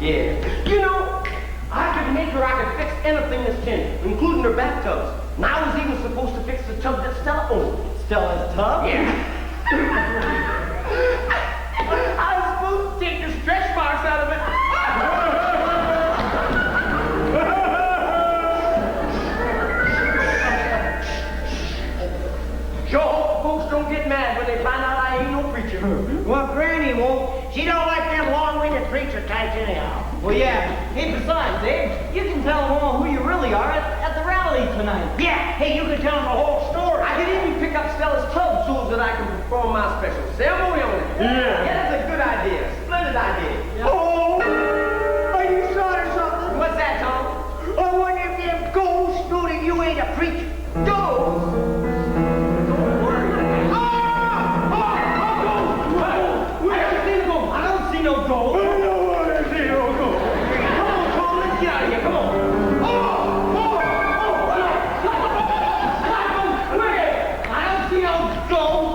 Yeah. You know, I could make her, I could fix anything that's tin, including her bathtubs. And I was even supposed to fix the tub that Stella owned. Stella's tub? Yeah. I was supposed to take the stretch marks out of it. Sure hope folks don't get mad when they find out I ain't no preacher. Well, Granny won't. She don't like them long-winded preacher types anyhow. Well, yeah. Hey, besides, Abe, you can tell them all who you really are at the rally tonight. Yeah, hey, you can tell them the whole story. I could even pick up Stella's tub so that I can perform my special ceremony on it. Yeah, that's a good idea. Splendid idea. Oh, are you sorry or something? What's that, Tom? I wonder if them ghosts know that you ain't a preacher. Ghosts? I don't see no gold. Come on, Tom, let's get out of here. Come on. I don't see no gold.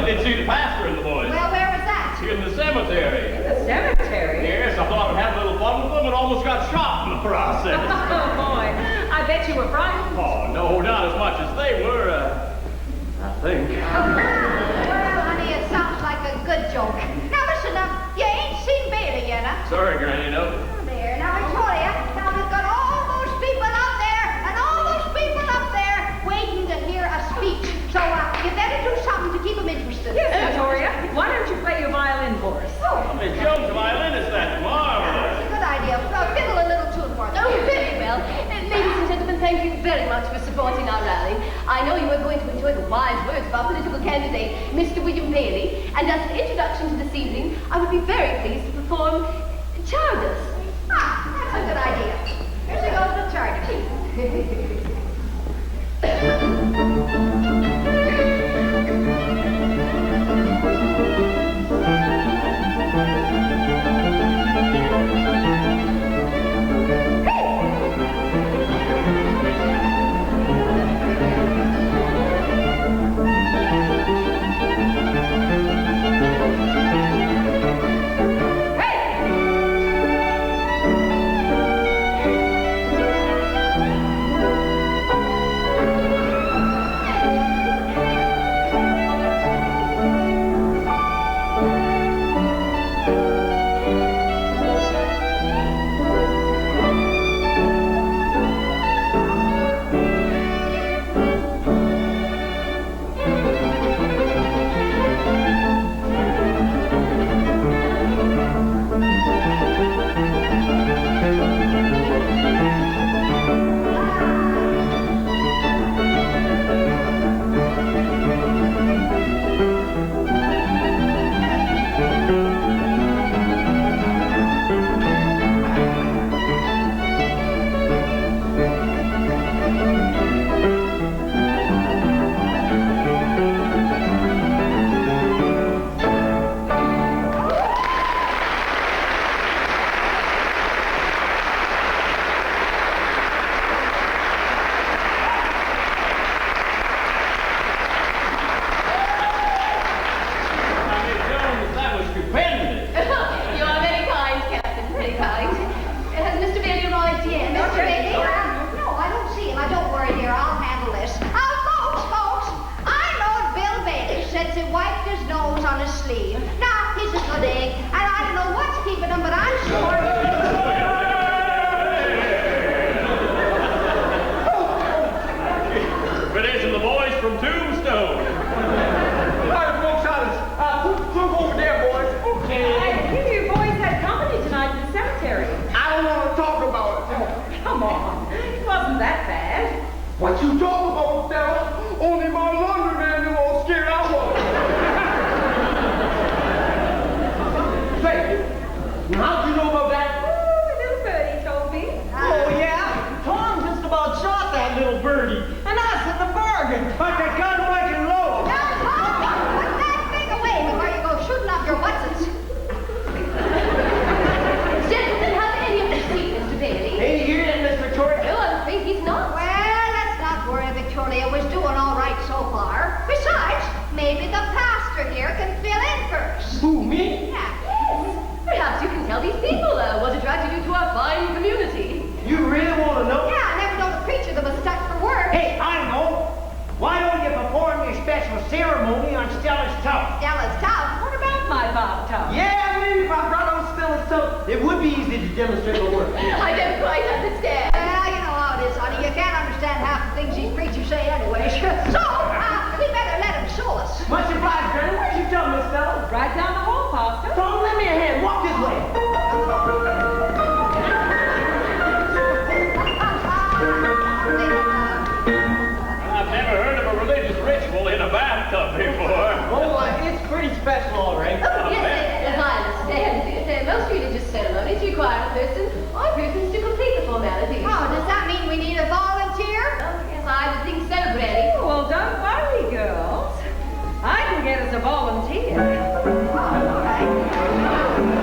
I did see the pastor and the boys. Well, where was that? In the cemetery. In the cemetery? Yes, I thought I'd have a little fun with them and almost got shot in the process. Oh, boy. I bet you were frightened. Oh, no, not as much as they were, I think. Well, honey, it sounds like a good joke. Now, listen up. You ain't seen Bailey yet, huh? Sorry, Granny, no. Oh, there. Now, Victoria, now we've got all those people out there and all those people up there waiting to hear a speech. So, you better do something to keep them interested. Yes, Victoria. Why don't you play your violin for us? Oh, Miss Jones, the violinist, that's marvelous. that's a good idea. Fiddle a little tune for them. Oh, very well. Ladies and gentlemen, thank you very much for supporting our rally. I know you are going to enjoy the wise words of our political candidate, Mr. William Bailey. And as an introduction to this evening, I would be very pleased to perform Chardas. Ah, that's a good idea. Here she goes with Charlie. What you talking about, Stella? Only my laundryman knew how scared I was. Say, how'd you know about that? Oh, the little birdie told me. Oh, yeah? Tom just about shot that little birdie. And I said the bargain. But the gun wasn't loaded. Now, Tom, put that thing away before you go shooting up your whatsits. Gentlemen, have any of you seen Mr. Bailey? Ain't you hear that, Miss Victoria? No, I'm afraid he's not. Well, let's not worry. Victoria was doing all right so far. Besides, maybe the pastor here can fill in first. Who, me? Yeah. Yes. Perhaps you can tell these people what attracted you to our fine community. You really want to know? Yeah, I never known a preacher that was stuck for work. Hey, I know. Why don't you perform your special ceremony on Stella's toe? Stella's town. What about my Bob Tom? Yeah, maybe if I brought on Stella's toe, it would be easy to demonstrate my work. I don't quite understand. Well, you know how it is, honey. You can't understand half the things these preachers say anyway. So, we better let him show us. Much obliged, Granny. Where's your toe, Miss Stella? Right down the hall, Pastor. Tom, lend me a hand. Walk this way. I've never heard of a religious ritual in a bathtub before. Oh, it's pretty special, all right. Oh, yes, as I understand it, most religious ceremonies require a person or persons to complete the formalities. Oh, does that mean we need a volunteer? Oh, yes, I would think so, Granny. Oh, well, don't worry, girls. I can get us a volunteer. Oh, all right.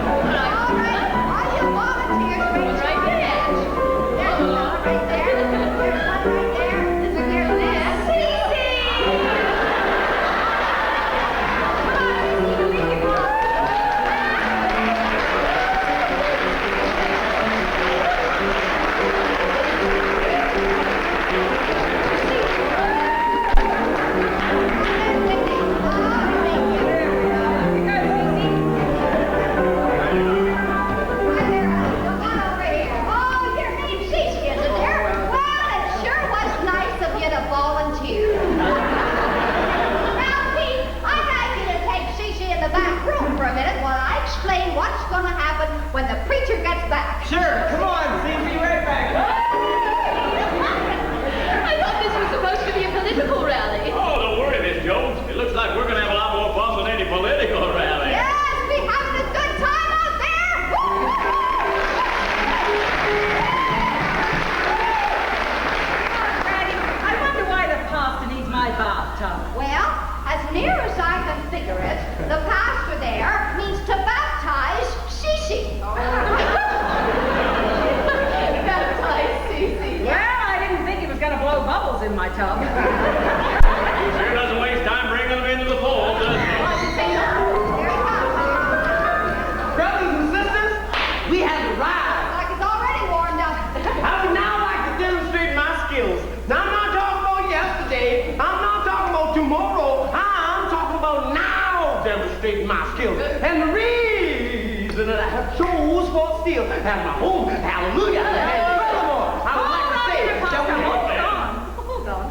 All right. All you volunteers, Right there. There's one right there. There's one right there. There's a girl there. Cece! demonstrating my skills. And the reason that I have chose Fort Steele as my home, hallelujah. Furthermore, I would like to say that Hold on.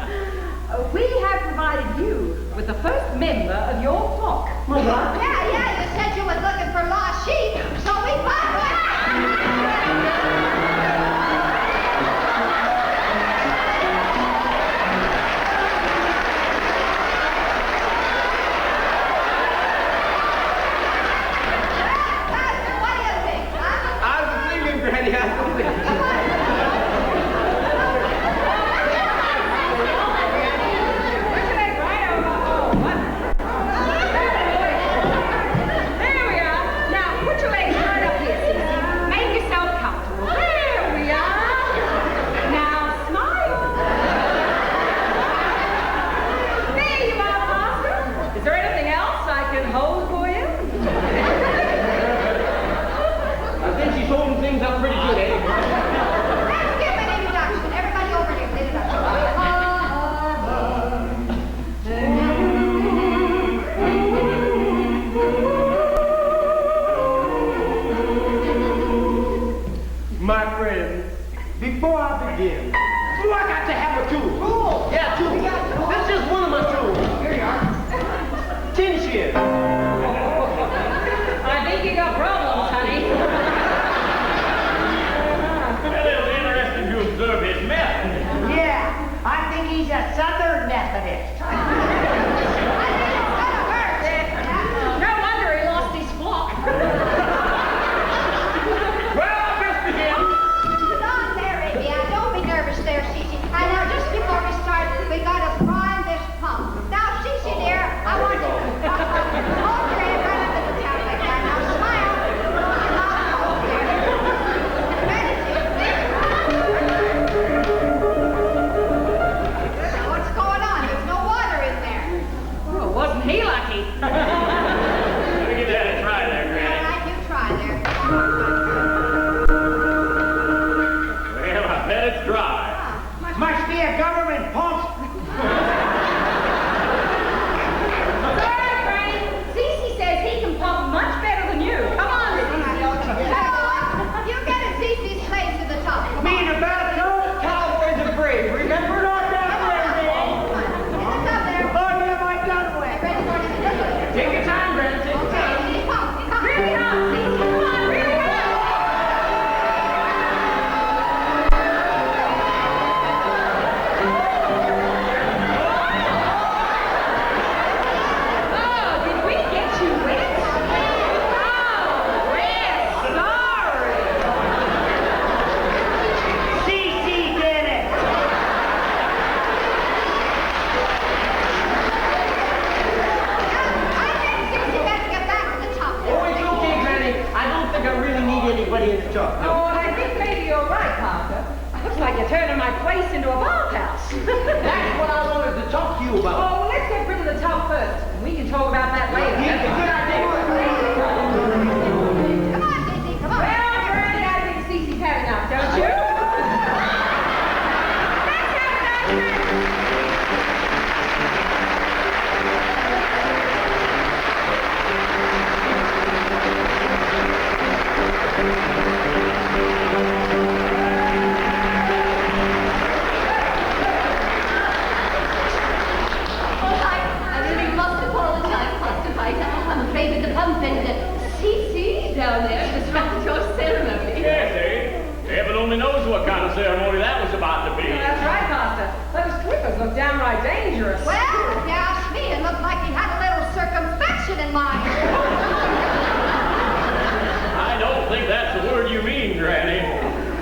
We have provided you with the first member of your flock. Yeah, you said you was looking for lost sheep, so we found one. What do you think, huh? I was thinking, Granny, I was thinking. There we are. Now, put your legs right up here, Cece. Make yourself comfortable. There we are. Now, smile. There you are, Pastor. Is there anything else I can hold for you? I think she's holding things up pretty good, eh? Let's give an introduction. Everybody over here, say introduction. My friend, before I begin, I got to have a tool. Tool? Yeah, tool. This is one of my tools. Here you are. Tin shed. I think you got problems, honey. Well, it was interesting to observe his method. Yeah, I think he's a Southern Methodist. No wonder he lost his flock. Well, I best begin. Hold on there, Amy. Don't be nervous there, Cece. And now, just before we start, we got to prime this pump. Now, Cece, dear, I want you to hold your hand right under the tap like that. Now, smile. Ready, Cece? Now, what's going on? There's no water in there. Oh, wasn't he lucky? Let me give that a try there, All Granny. right, you try there. Well, I bet it's dry. Must be a government pump. Sorry, Frank. Cece says he can pump much better than you. Come on, Cece. You get a Cece's place to the top. Come Me on. and about no cowboys are brave. Remember not that way, Come on. Get us up there. Oh, yeah, my gun away. Ready for it? Take your time, Granny. Take your Okay, time. Cece, come. Come. Really hot, Cece. Come on, really hot. Oh, did we get you wet? Oh, we're sorry. Cece did it. I think Cece better get back to the top. Oh, it's okay, Granny. I don't think I really need anybody in the truck. No. Oh, I think maybe you're right, Parker. Looks like you're turning my place into a bathhouse. That's what I wanted to talk to you about. Oh, let's get rid of the top first. We can talk about that later. Yeah, good idea. Come on, Cece, come on. Well, Granny, I think Cece's had enough, don't you? Let's have a nice drink. Oh, I really must apologize, Pastor Fighter. I'm afraid that the pump and Cece down there disrupted your ceremony. Yes, eh? Heaven only knows what kind of ceremony that was about to be. That's right, Pastor. Those clippers look downright dangerous. Well, if you ask me, it looked like he had a little circumspection in mind. I don't think that's the word you mean, Granny.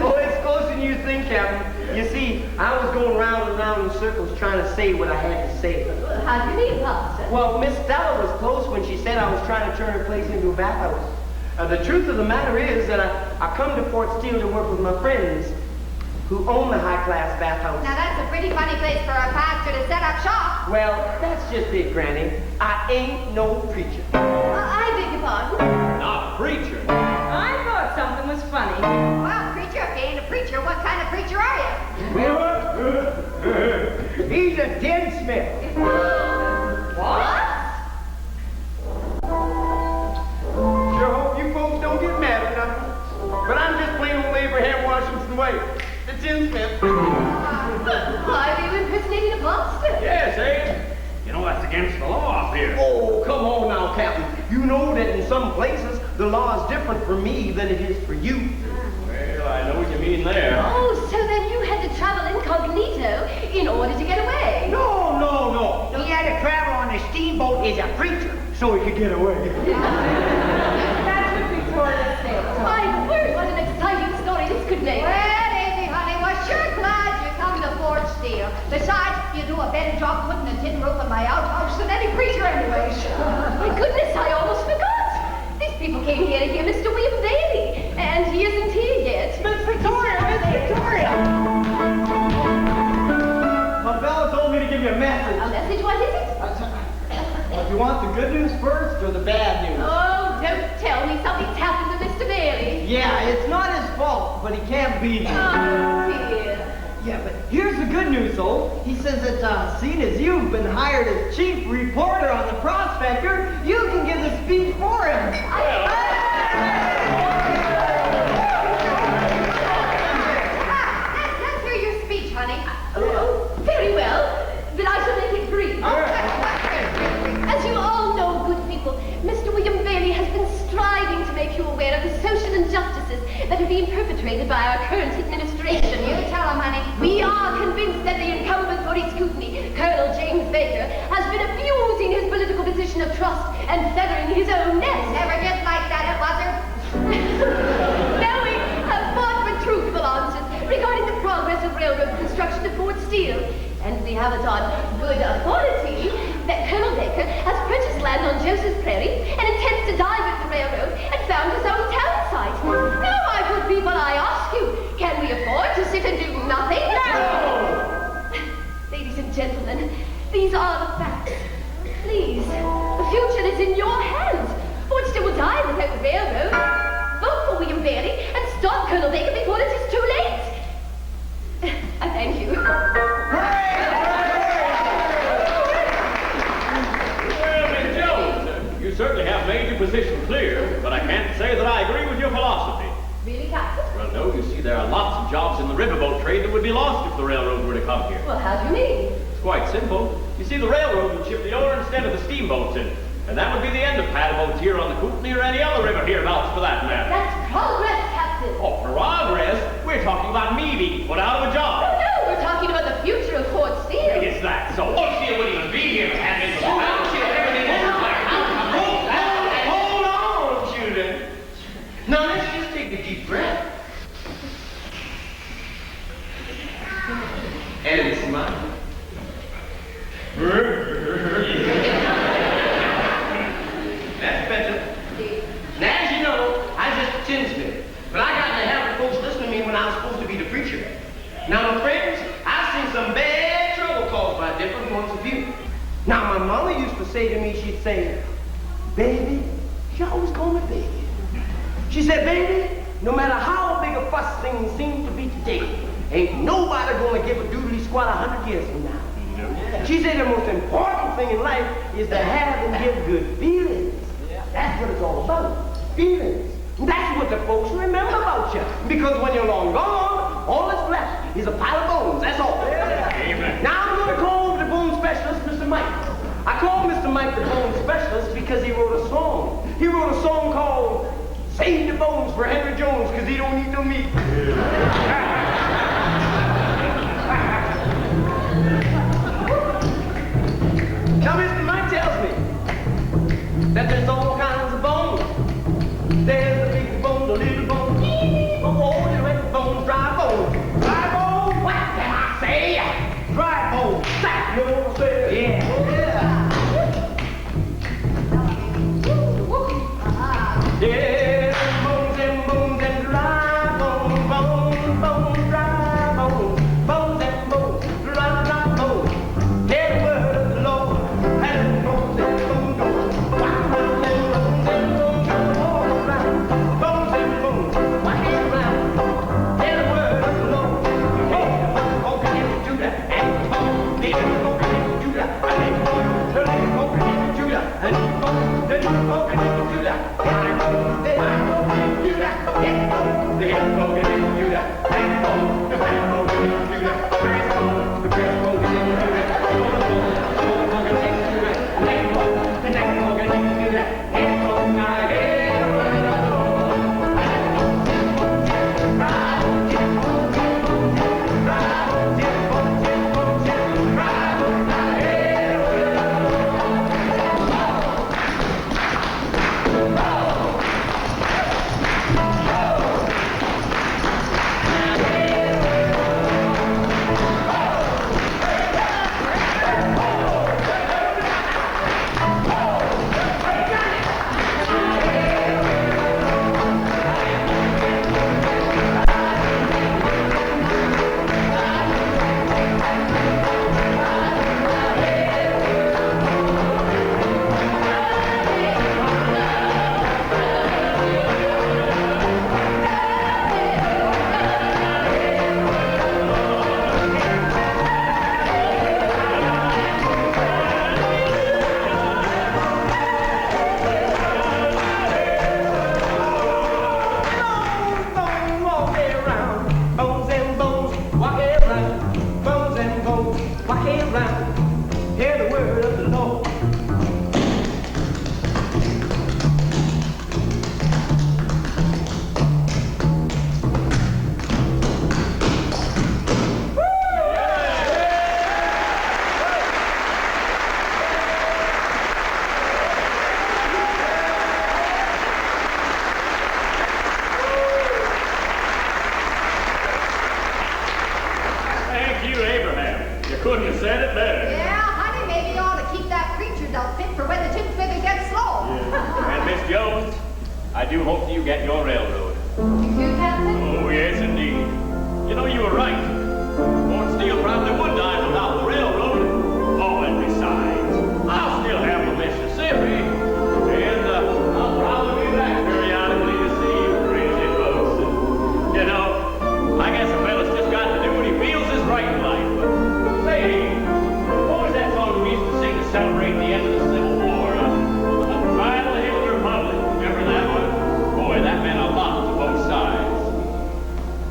Oh, it's closer than you think, Captain. You see, I was going round and round in circles trying to say what I had to say. How do you mean, Pastor? Well, Miss Stella was close when she said I was trying to turn her place into a bathhouse. The truth of the matter is that I come to Fort Steele to work with my friends who own the high-class bathhouse. Now, that's a pretty funny place for a pastor to set up shop. Well, that's just it, Granny. I ain't no preacher. I beg your pardon? Not preacher. I thought something was funny. Well, preacher, if you ain't a preacher, what kind of preacher are you? He's a tinsmith. What? Why, are you impersonating a monster? Yes, eh? You know that's against the law up here. Oh, come on now, Captain. You know that in some places the law is different for me than it is for you. Well, I know what you mean there. Oh, so then you had to travel incognito in order to get away? No. He had to travel on a steamboat as a preacher so he could get away. That's what Victoria said. My word, what an exciting story this could make. Well, Davy, honey, we're sure glad you come to Fort Steele. Besides, you do a better job putting a tin roof on my outhouse than any preacher anyways. My goodness, I almost forgot. These people came here to hear Mr. William Bailey, and he isn't here yet. Miss Victoria! My fella told me to give you a message. A message, what is it? Well, do you want the good news first or the bad news? Oh, don't tell me something's happened to Mr. Bailey. Yeah, it's not his fault, but he can't beat it. Oh, dear. Yeah, but here's the good news, though. He says that, seeing as you've been hired as chief reporter on the Prospector, you can give the speech for him. Let's hear your speech, honey. Oh, very well. But I shall make it brief. As you all know, good people, Mr. William Bailey has been striving to make you aware of the social injustices that are being perpetrated by our current administration. You tell him, honey. We are convinced that the incumbent for his scrutiny, Colonel James Baker, has been abusing his political position of trust and feathering his own nest. Never did like that, it was her. Now we have fought for truthful answers regarding the progress of railroad construction at Fort Steele. And we have it on good authority that Colonel Baker has purchased land on Joseph's Prairie and intends to divert the railroad and found his own town site. Now, my good people, I ask you, can we afford to sit and do nothing? No! Ladies and gentlemen, these are the facts. Please, the future is in your hands. Fort Steele will die without the railroad. Vote for William Bailey and stop Colonel Baker before it is too late. I thank you. You certainly have made your position clear, but I can't say that I agree with your philosophy. Really, Captain? Well, no, you see, there are lots of jobs in the riverboat trade that would be lost if the railroad were to come here. Well, how do you mean? It's quite simple. You see, the railroad would ship the ore instead of the steamboats in, and that would be the end of paddle boats here on the Kootenai or any other river hereabouts for that matter. That's progress, Captain. Oh, progress? We're talking about me being put out of a job. Oh, no, we're talking about the future of Fort Steele. Is that so? Fort Steele wouldn't even be here if it hadn't been for the battleship. Everything is like, Hold on, Judy. Now, let's just take a deep breath. And smile. That's better. Now, as you know, I was just a tinsmith, but I got to have the folks listen to me when I was supposed to be the preacher. Now, my friends, I've seen some bad trouble caused by different points of view. Now, my mama used to say to me, she'd say, baby, she always called me baby. She said, baby, no matter how big a fuss things seem to be today, ain't nobody gonna give a doodly squat 100 years from now. She said the most important thing in life is to have and give good feelings. That's what it's all about, feelings. That's what the folks remember about you. Because when you're long gone, all that's left is a pile of bones, that's all. Amen. Now I'm gonna call the bone specialist, Mr. Mike. I call Mr. Mike the bone specialist because he wrote a song. He wrote a song called Save the Bones for Henry Jones because he don't need no meat. Now, Mr. Mike tells me that there's all kinds of bones. There's the big bone, the little bone, oh, the red bone, dry bone. Dry bone, what can I say? Dry bone, sack, you know what I'm saying? Yeah. Yeah, bones and dry bone, bone, bone, dry bone, bones and bones, dry bone. Every word of the Lord has bones and bones, bones and bones all around. Bones and bones, walking around. Every word of the Lord, oh, can you do that? And bones, they can do that. And bones, they can do that. And bones, they can do that. They can do that. do hope that you get your railroad. You do, Captain? Oh, yes, indeed. You know, you were right. Fort Steele probably would die without the railroad. Oh, and besides, I'll still have the Mississippi. And I'll probably be back periodically to see you crazy folks. You know, I guess a fella's just got to do what he feels is right in life. But say, what was that song we used to sing to celebrate the end of the Civil War? By the Hill Republic. Remember that one? Boy, that meant a lot to both sides.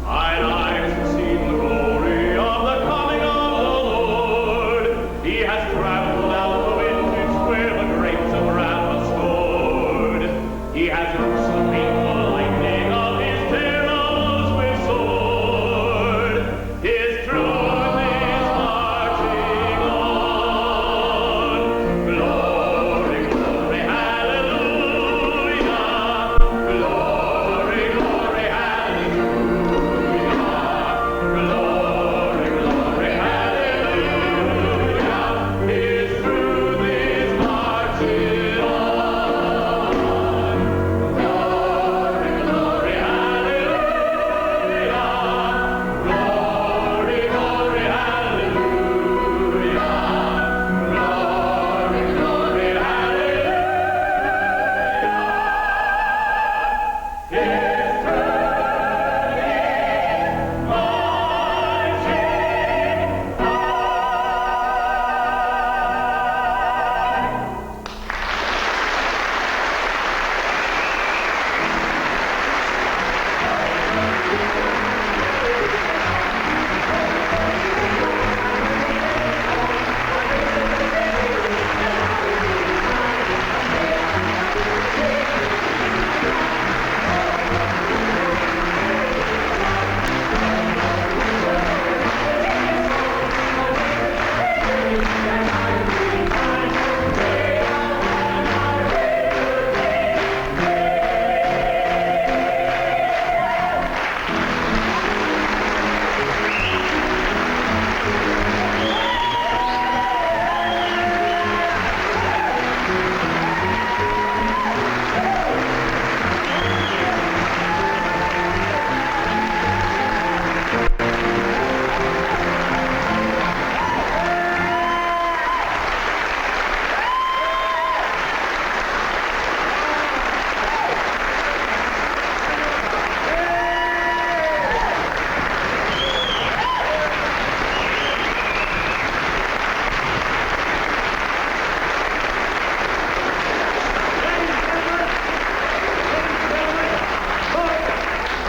Mine eyes have seen the glory of the coming of the Lord. He has traveled out the vintage where the grapes of wrath are stored. He has loosed the painful lightning of his terrible swift sword. His truth is marching on. Glory, glory, hallelujah. Glory, glory, hallelujah. Glory, glory, hallelujah. His truth is marching on. Glory, glory, hallelujah. Glory, glory, hallelujah. Glory, glory, hallelujah. His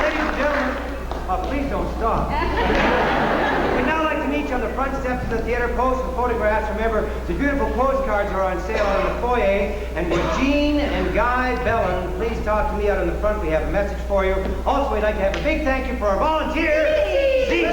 Ladies and gentlemen, please don't stop. We'd now like to meet you on the front steps of the theater. Pose for photographs. Remember, the beautiful postcards are on sale out in the foyer. And with Jean and Guy Bellin, please talk to me out in the front. We have a message for you. Also, we'd like to have a big thank you for our volunteers. See you.